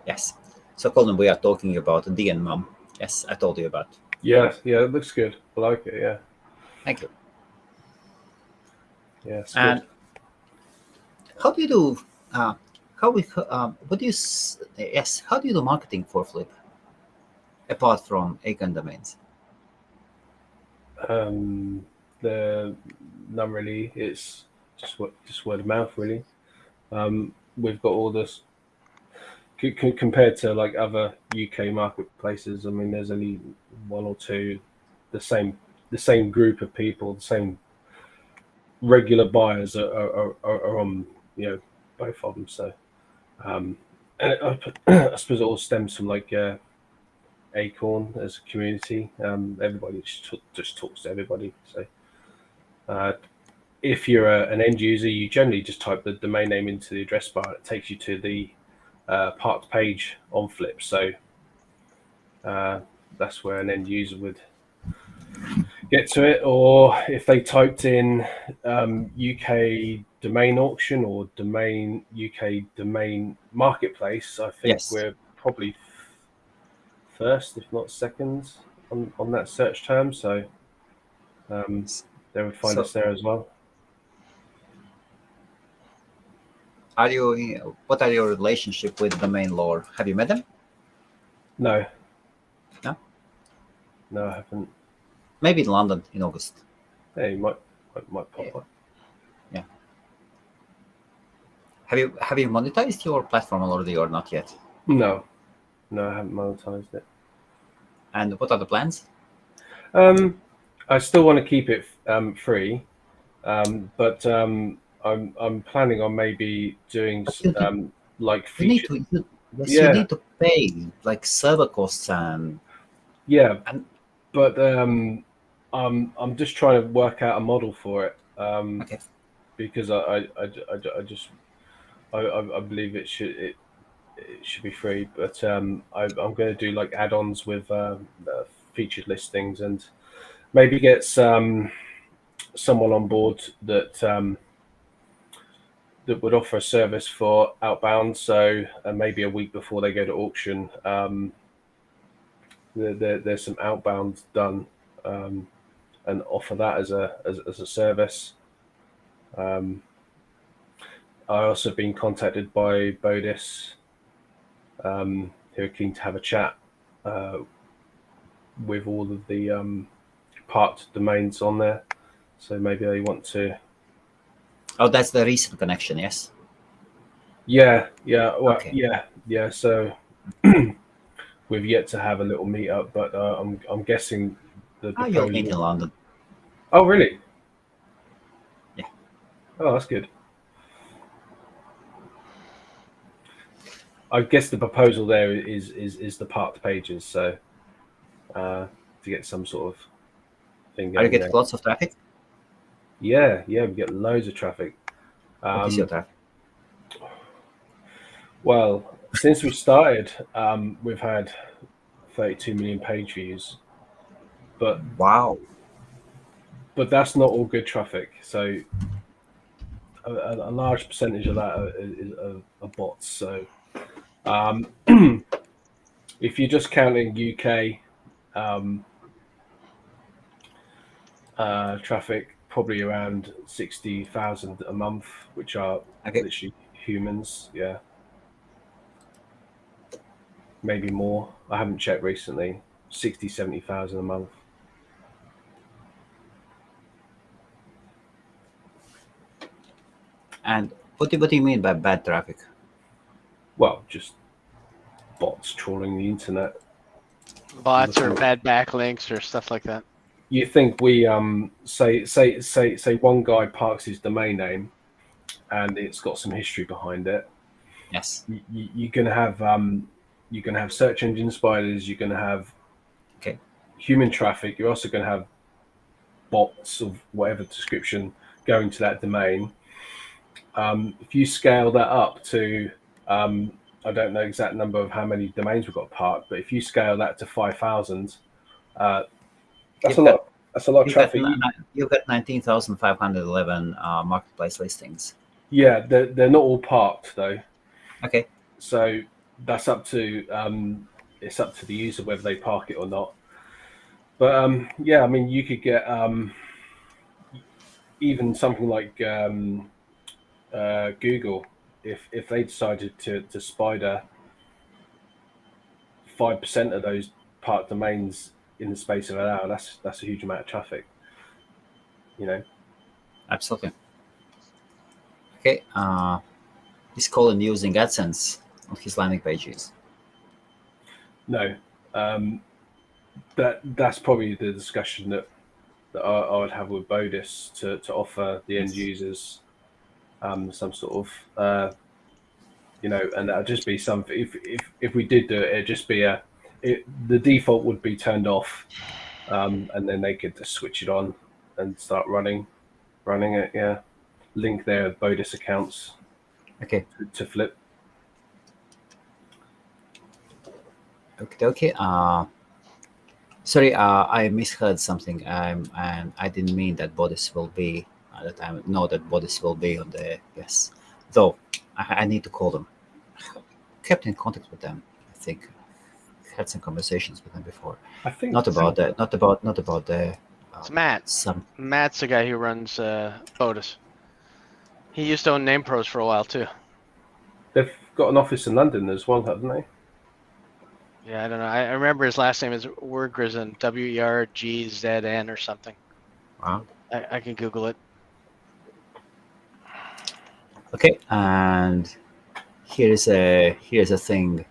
Yes. So Colin, we are talking about DN Mom. Yes, I told you about. Yeah, it looks good. I like it. Yeah. Thank you. Yeah, it's And good. how do you do? What do you? Yes. How do you do marketing for Flip? Apart from Icann domains. None really. It's just word of mouth really. We've got all this compared to like other UK marketplaces. I mean, there's only one or two, the same group of people, the same regular buyers are on both of them. So, and I suppose it all stems from like Acorn as a community. Everybody just talks to everybody. So if you're an end user, you generally just type the domain name into the address bar. It takes you to the parked page on Flip. So that's where an end user would get to it. Or if they typed in UK domain auction or UK domain marketplace, I think we're probably first, if not second, on that search term. So they would find us there as well. What are your relationship with domain lore? Have you met them? No. No? No, I haven't. Maybe in London in August. Yeah, you might pop up. Yeah. Have you monetized your platform already or not yet? No, I haven't monetized it. And what are the plans? I still want to keep it free, but I'm planning on maybe doing like features. You need to pay like server costs and but I'm just trying to work out a model for it. Okay. Because I believe it should be free, but I'm going to do like add-ons with featured listings and maybe get someone on board that would offer a service for outbound. So maybe a week before they go to auction, there's some outbound done, and offer that as a service. I also have been contacted by Bodis, who are keen to have a chat with all of the parked domains on there. So maybe they want to. Oh, that's the recent connection, yes? Yeah. Well, okay. Yeah. So we've yet to have a little meetup, but I'm guessing the you'll meet in London. Oh, really? Yeah. Oh, that's good. I guess the proposal there is the parked pages, so to get some sort of thing going. Are you getting lots of traffic? Yeah, we get loads of traffic. What is your traffic? Well, since we started, we've had 32 million page views, but Wow. that's not all good traffic. So a large percentage of that are bots. So if you're just counting UK traffic, probably around 60,000 a month, which are Okay. literally humans. Yeah, maybe more. I haven't checked recently. 60, 70,000 a month. And what do you mean by bad traffic? Well, just bots trawling the internet. Bots or bad backlinks or stuff like that. You think we say one guy parks his domain name and it's got some history behind it. Yes. You're gonna have search engine spiders. You're gonna have Okay. human traffic. You're also gonna have bots of whatever description going to that domain. If you scale that up to I don't know exact number of how many domains we've got parked, but if you scale that to 5,000, that's a lot. That's a lot of traffic. You've got 19,511 marketplace listings. Yeah, they're not all parked though. Okay. So that's up to it's up to the user whether they park it or not. But yeah, I mean, you could get even something like Google if they decided to spider 5% of those parked domains in the space of an hour. That's a huge amount of traffic. You know. Absolutely. Okay. Is Colin using AdSense on his landing pages? No. That's probably the discussion that I would have with Bodis to offer the end users some sort of and that'd just be something. If we did do it, it'd just be the default would be turned off, and then they could just switch it on and start running it. Yeah, link their Bodis accounts. Okay. To flip. Okay. Sorry, I misheard something, and I didn't mean that Bodis will be at the time. No, that Bodis will be on the yes. Though I need to call them. Kept in contact with them. I think had some conversations with them before. I think not about the. It's Matt. Matt's the guy who runs Bodis. He used to own NamePros for a while too. They've got an office in London as well, haven't they? Yeah, I don't know. I remember his last name is Wergrzn, Wergzn or something. Wow. I can Google it. Okay, and here's a thing.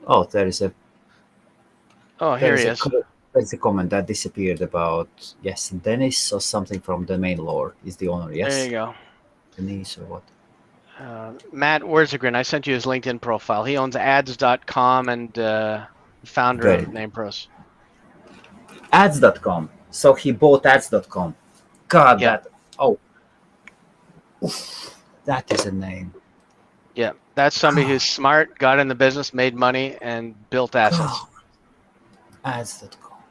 Oh, there is a. Oh, here he is. There's a comment that disappeared about Dennis or something from the main lore is the owner. Yes. There you go. Denise or what? Matt Wergrzn. I sent you his LinkedIn profile. He owns ads.com and founder of NamePros. Ads.com. So he bought ads.com. God, yeah. That is a name. Yeah, that's somebody who's smart, got in the business, made money, and built assets. Ads.com.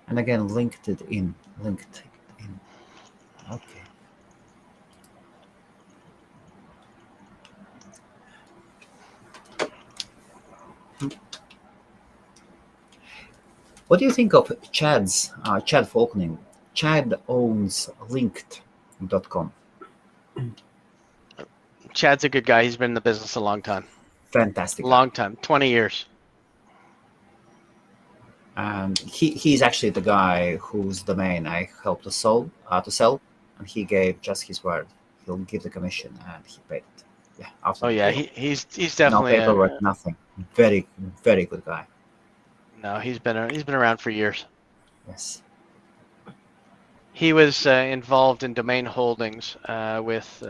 And again, LinkedIn. Okay. What do you think of Chad Falconing? Chad owns linked.com. Chad's a good guy. He's been in the business a long time. Fantastic. Long time, 20 years. And he's actually the guy whose domain I helped to sell, and he gave just his word. He'll give the commission, and he paid it. Yeah. He's definitely no paperwork, nothing. Very, very good guy. No, he's been around for years. Yes. He was involved in domain holdings with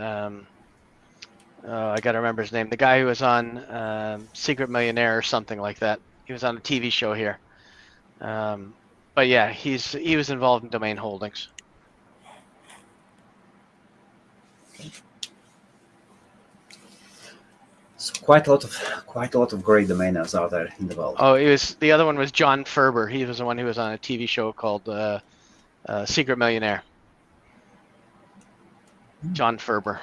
I gotta remember his name. The guy who was on Secret Millionaire or something like that. He was on a TV show here. But yeah, he was involved in domain holdings. So quite a lot of great domainers out there in the world. Oh, the other one was John Ferber. He was the one who was on a TV show called Secret Millionaire. John Ferber.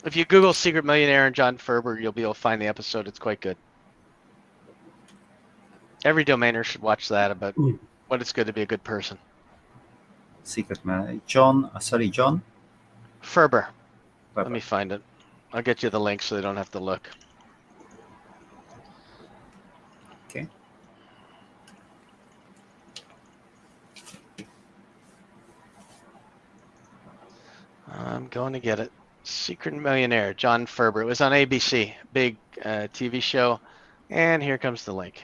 If you Google Secret Millionaire and John Ferber, you'll be able to find the episode. It's quite good. Every domainer should watch that about what it's good to be a good person. Secret man, John Ferber. Let me find it. I'll get you the link so they don't have to look. Okay. I'm going to get it. Secret Millionaire, John Ferber. It was on ABC, big TV show. And here comes the link.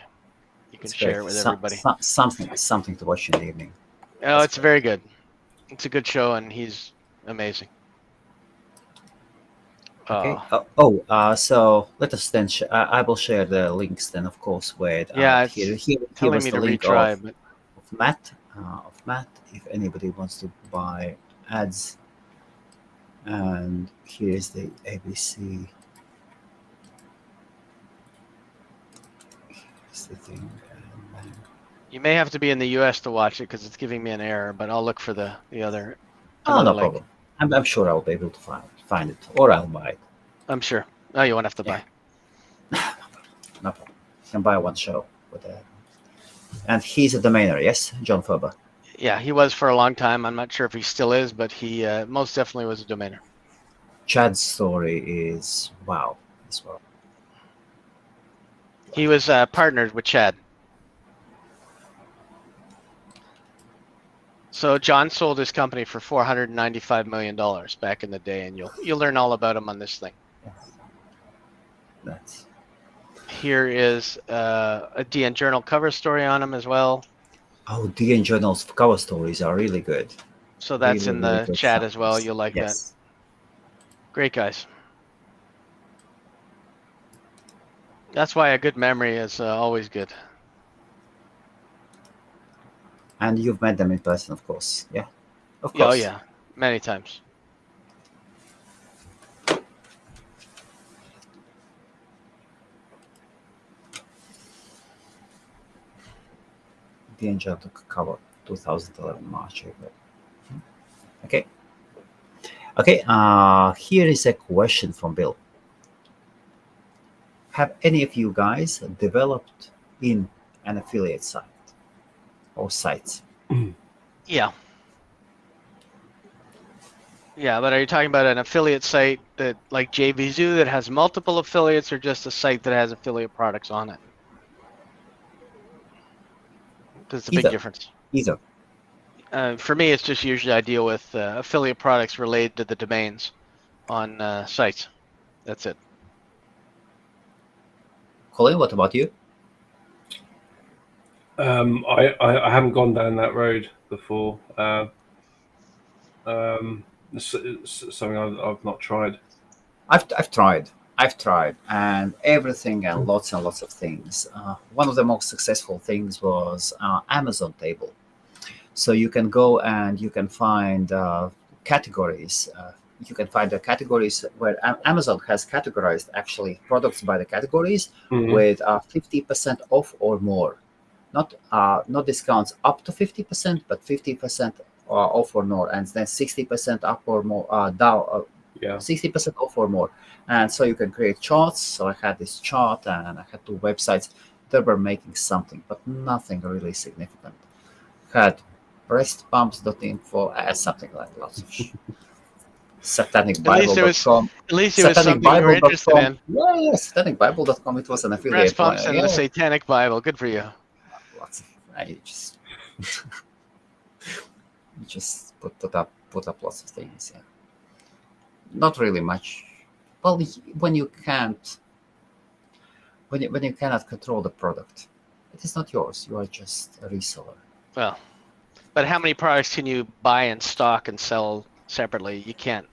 You can share it with everybody. Something to watch in the evening. Oh, it's very good. It's a good show, and he's amazing. Okay. So let us then. I will share the links then, of course. With here telling was me the to link retry, of but Matt. If anybody wants to buy ads, and here is the ABC. Here's the thing. you may have to be in the US to watch it because it's giving me an error. But I'll look for the other. Oh, no link. problem. I'm sure I'll be able to find it, or I'll buy it. I'm sure. Oh, you won't have to buy. No problem. You can buy one show with that. And he's a domainer, yes, John Ferber. Yeah, he was for a long time. I'm not sure if he still is, but he most definitely was a domainer. Chad's story is wow as well. He was partnered with Chad. So John sold his company for $495 million back in the day, and you'll learn all about him on this thing. That's Here is a DN Journal cover story on him as well. Oh, DN Journal's cover stories are really good. So that's really, in the really good chat stuff. as well. You'll like that. Great guys. That's why a good memory is always good. And you've met them in person, of course. Yeah. Of course. Oh, yeah. Many times. DN Journal cover 2011 March, April. Okay. Okay. Here is a question from Bill. Have any of you guys developed in an affiliate site or sites? Yeah. Yeah, but are you talking about an affiliate site that, like JVZoo, that has multiple affiliates, or just a site that has affiliate products on it? There's a big difference. Either. For me, it's just usually I deal with affiliate products related to the domains on sites. That's it. Colin, what about you? I haven't gone down that road before. It's something I've not tried. I've tried, and everything and lots of things. One of the most successful things was Amazon Table. So you can go and you can find categories. You can find the categories where Amazon has categorized actually products by the categories with 50% off or more. Not discounts up to 50%, but 50% off or more, and then 60% up or more, 60% off or more. And so you can create charts. So I had this chart, and I had two websites that were making something, but nothing really significant. Had breastpumps.info, something like lots of satanicbible.com. At least it was something you were interested in. Yeah, satanicbible.com. It was an affiliate. Breast pumps and the Satanic Bible. Good for you. Lots of, I just put up lots of things. Yeah. Not really much. Well, when you cannot control the product, it is not yours. You are just a reseller. Well, but how many products can you buy in stock and sell separately? You can't.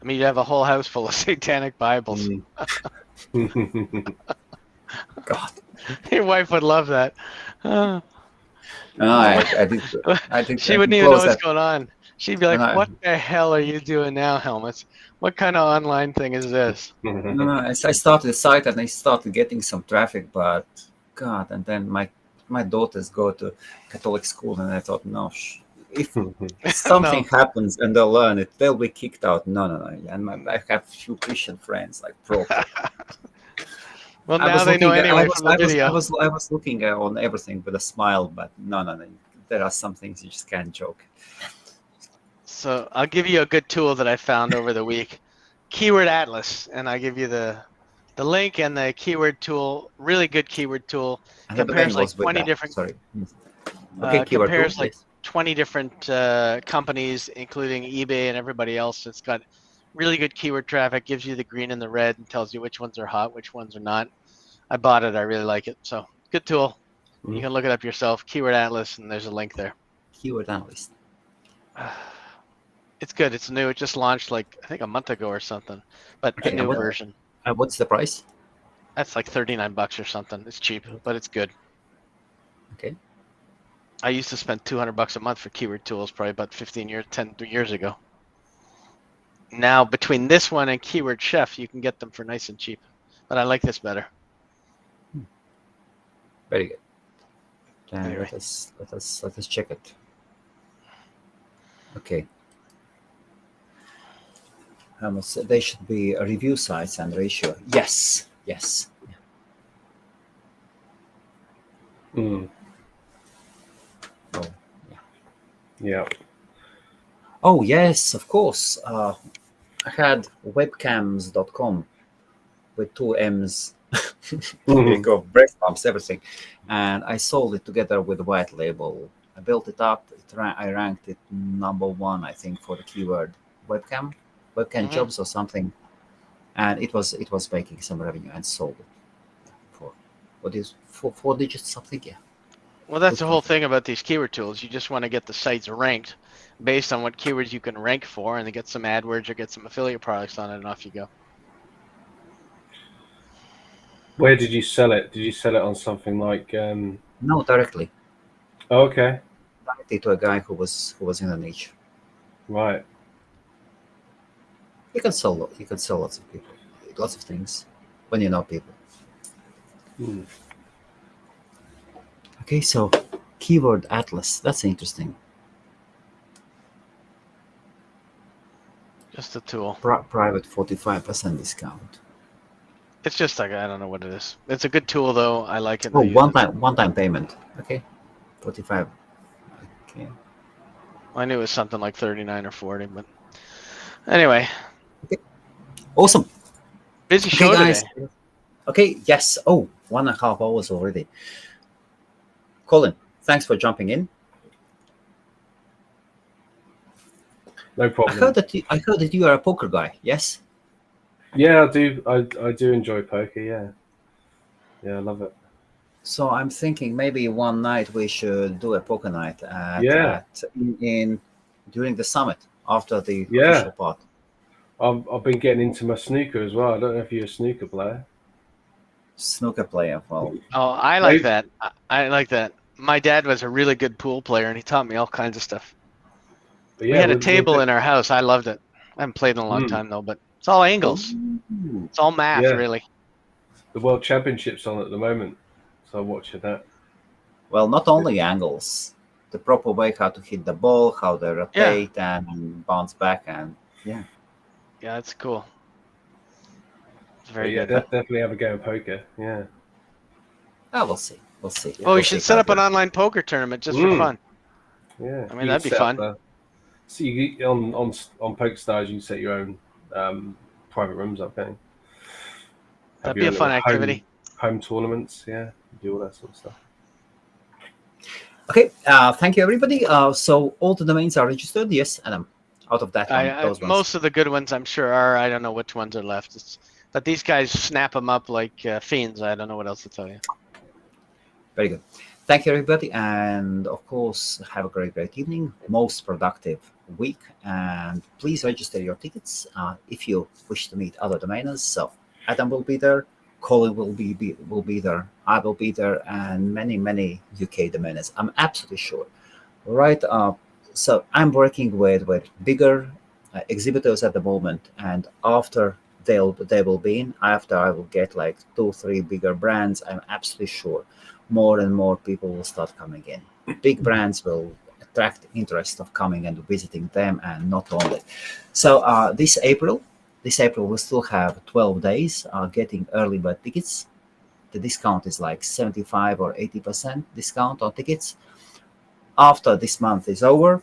I mean, you have a whole house full of Satanic Bibles. God, your wife would love that. No, I did. She I wouldn't did even know close what's that. going on. She'd be like, No, "What the hell are you doing now, Helmuts? What kind of online thing is this?" no. I started the site and I started getting some traffic, but God, and then my daughters go to Catholic school, and I thought, no, if something No. happens and they learn it, they'll be kicked out. No. And I have few Christian friends like proper. Well, I now was they know looking. anyway from the video. I was looking on everything with a smile, but no. There are some things you just can't joke. So I'll give you a good tool that I found over the week, Keyword Atlas, and I give you the link and the keyword tool. Really good keyword tool. And the Compares domain like was with 20 that. different. Sorry. Okay, keyword tool, Compares like please. 20 different companies, including eBay and everybody else. It's got really good keyword traffic. Gives you the green and the red, and tells you which ones are hot, which ones are not. I bought it. I really like it. So good tool. You can look it up yourself. Keyword Atlas, and there's a link there. Keyword analyst. It's good. It's new. It just launched like I think a month ago or something, but Okay, a new version. What's the price? That's like $39 or something. It's cheap, but it's good. Okay. I used to spend $200 a month for keyword tools, probably about 10 years ago. Now between this one and Keyword Chef, you can get them for nice and cheap, but I like this better. Very good. Then Anyway. let us check it. Okay. They should be a review size and ratio. Yes. Mm. Oh, Yeah. Oh yes, of course. I had webcams.com with 2 M's. There you go, breast pumps, everything. And I sold it together with white label. I built it up. I ranked it #1, I think, for the keyword webcam jobs or something. And it was making some revenue, and sold it for what is 4 digits something. Yeah. Well, that's Good the whole profit. thing about these keyword tools. You just want to get the sites ranked based on what keywords you can rank for, and then get some AdWords or get some affiliate products on it, and off you go. Where did you sell it? Did you sell it on something like? No, directly. Oh, okay. Directly to a guy who was in a niche. Right. You can sell lots of people, lots of things when you know people. Mm. Okay, so keyword atlas, that's interesting. Just a tool. Private 45% discount. It's just like, I don't know what it is. It's a good tool though. I like it. Oh, I use it. one time payment. Okay, 45. Okay. I knew it was something like 39 or 40, but anyway. Awesome. Busy Okay, show guys. today. Okay, yes. Oh, 1.5 hours already. Colin, thanks for jumping in. No problem. I heard that you are a poker guy. Yes. Yeah, I do. I do enjoy poker. Yeah, I love it. So I'm thinking maybe one night we should do a poker night in during the summit after the official part. I've been getting into my snooker as well. I don't know if you're a snooker player. Snooker player. Well, Oh, I like that. I like that. My dad was a really good pool player, and he taught me all kinds of stuff. But We had a table in our house. I loved it. I haven't played in a long time though, but it's all angles. ooh. It's all math, Yeah. really. The World Championship's on at the moment, so I'm watching that. Well, not only angles, the proper way how to hit the ball, how they rotate and bounce back, and yeah, it's cool. It's very Yeah, good. definitely have a go of poker. Yeah. we'll see. Well, we should set up an online poker tournament just for fun. Yeah, I mean, that'd be fun. So you on PokerStars, you can set your own private rooms up, can't you? That'd be a fun activity. Home tournaments, yeah, do all that sort of stuff. Okay, thank you everybody. So all the domains are registered. Yes, Adam. Out of that one, those ones. Most of the good ones, I'm sure, are. I don't know which ones are left. But these guys snap them up like fiends. I don't know what else to tell you. Very good. Thank you, everybody. And of course, have a great evening. Most productive week. And please register your tickets if you wish to meet other domainers. So Adam will be there. Colin will be there. I will be there, and many UK domainers. I'm absolutely sure. Right. So I'm working with bigger exhibitors at the moment, and after they will be in, after I will get like 2 3 bigger brands, I'm absolutely sure more and more people will start coming in. Big brands will attract interest of coming and visiting them, and not only. So this April we still have 12 days getting early bird tickets. The discount is like 75 or 80% discount on tickets. After this month is over,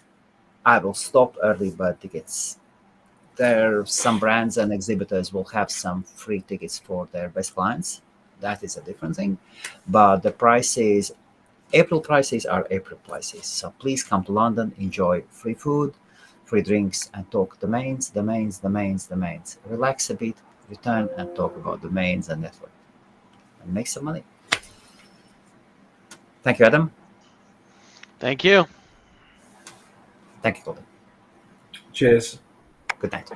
I will stop early bird tickets. There, some brands and exhibitors will have some free tickets for their best clients. That is a different thing. But the prices, April prices are April prices. So please come to London, enjoy free food, free drinks, and talk domains. Relax a bit, return and talk about domains and network, and make some money. Thank you, Adam. Thank you. Thank you, Colin. Cheers. Good night.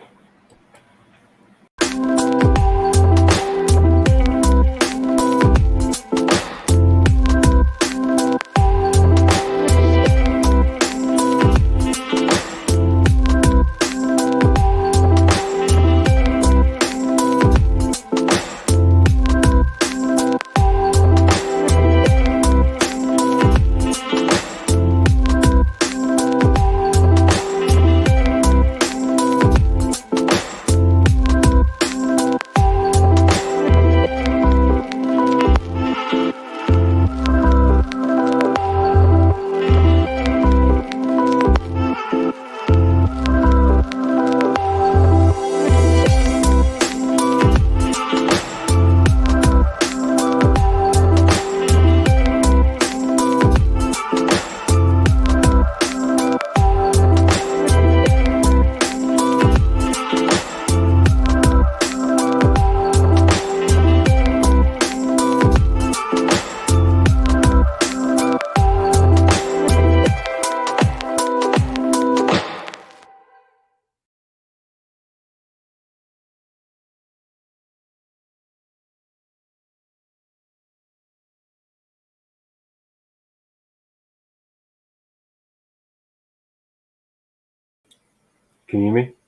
Can you hear me?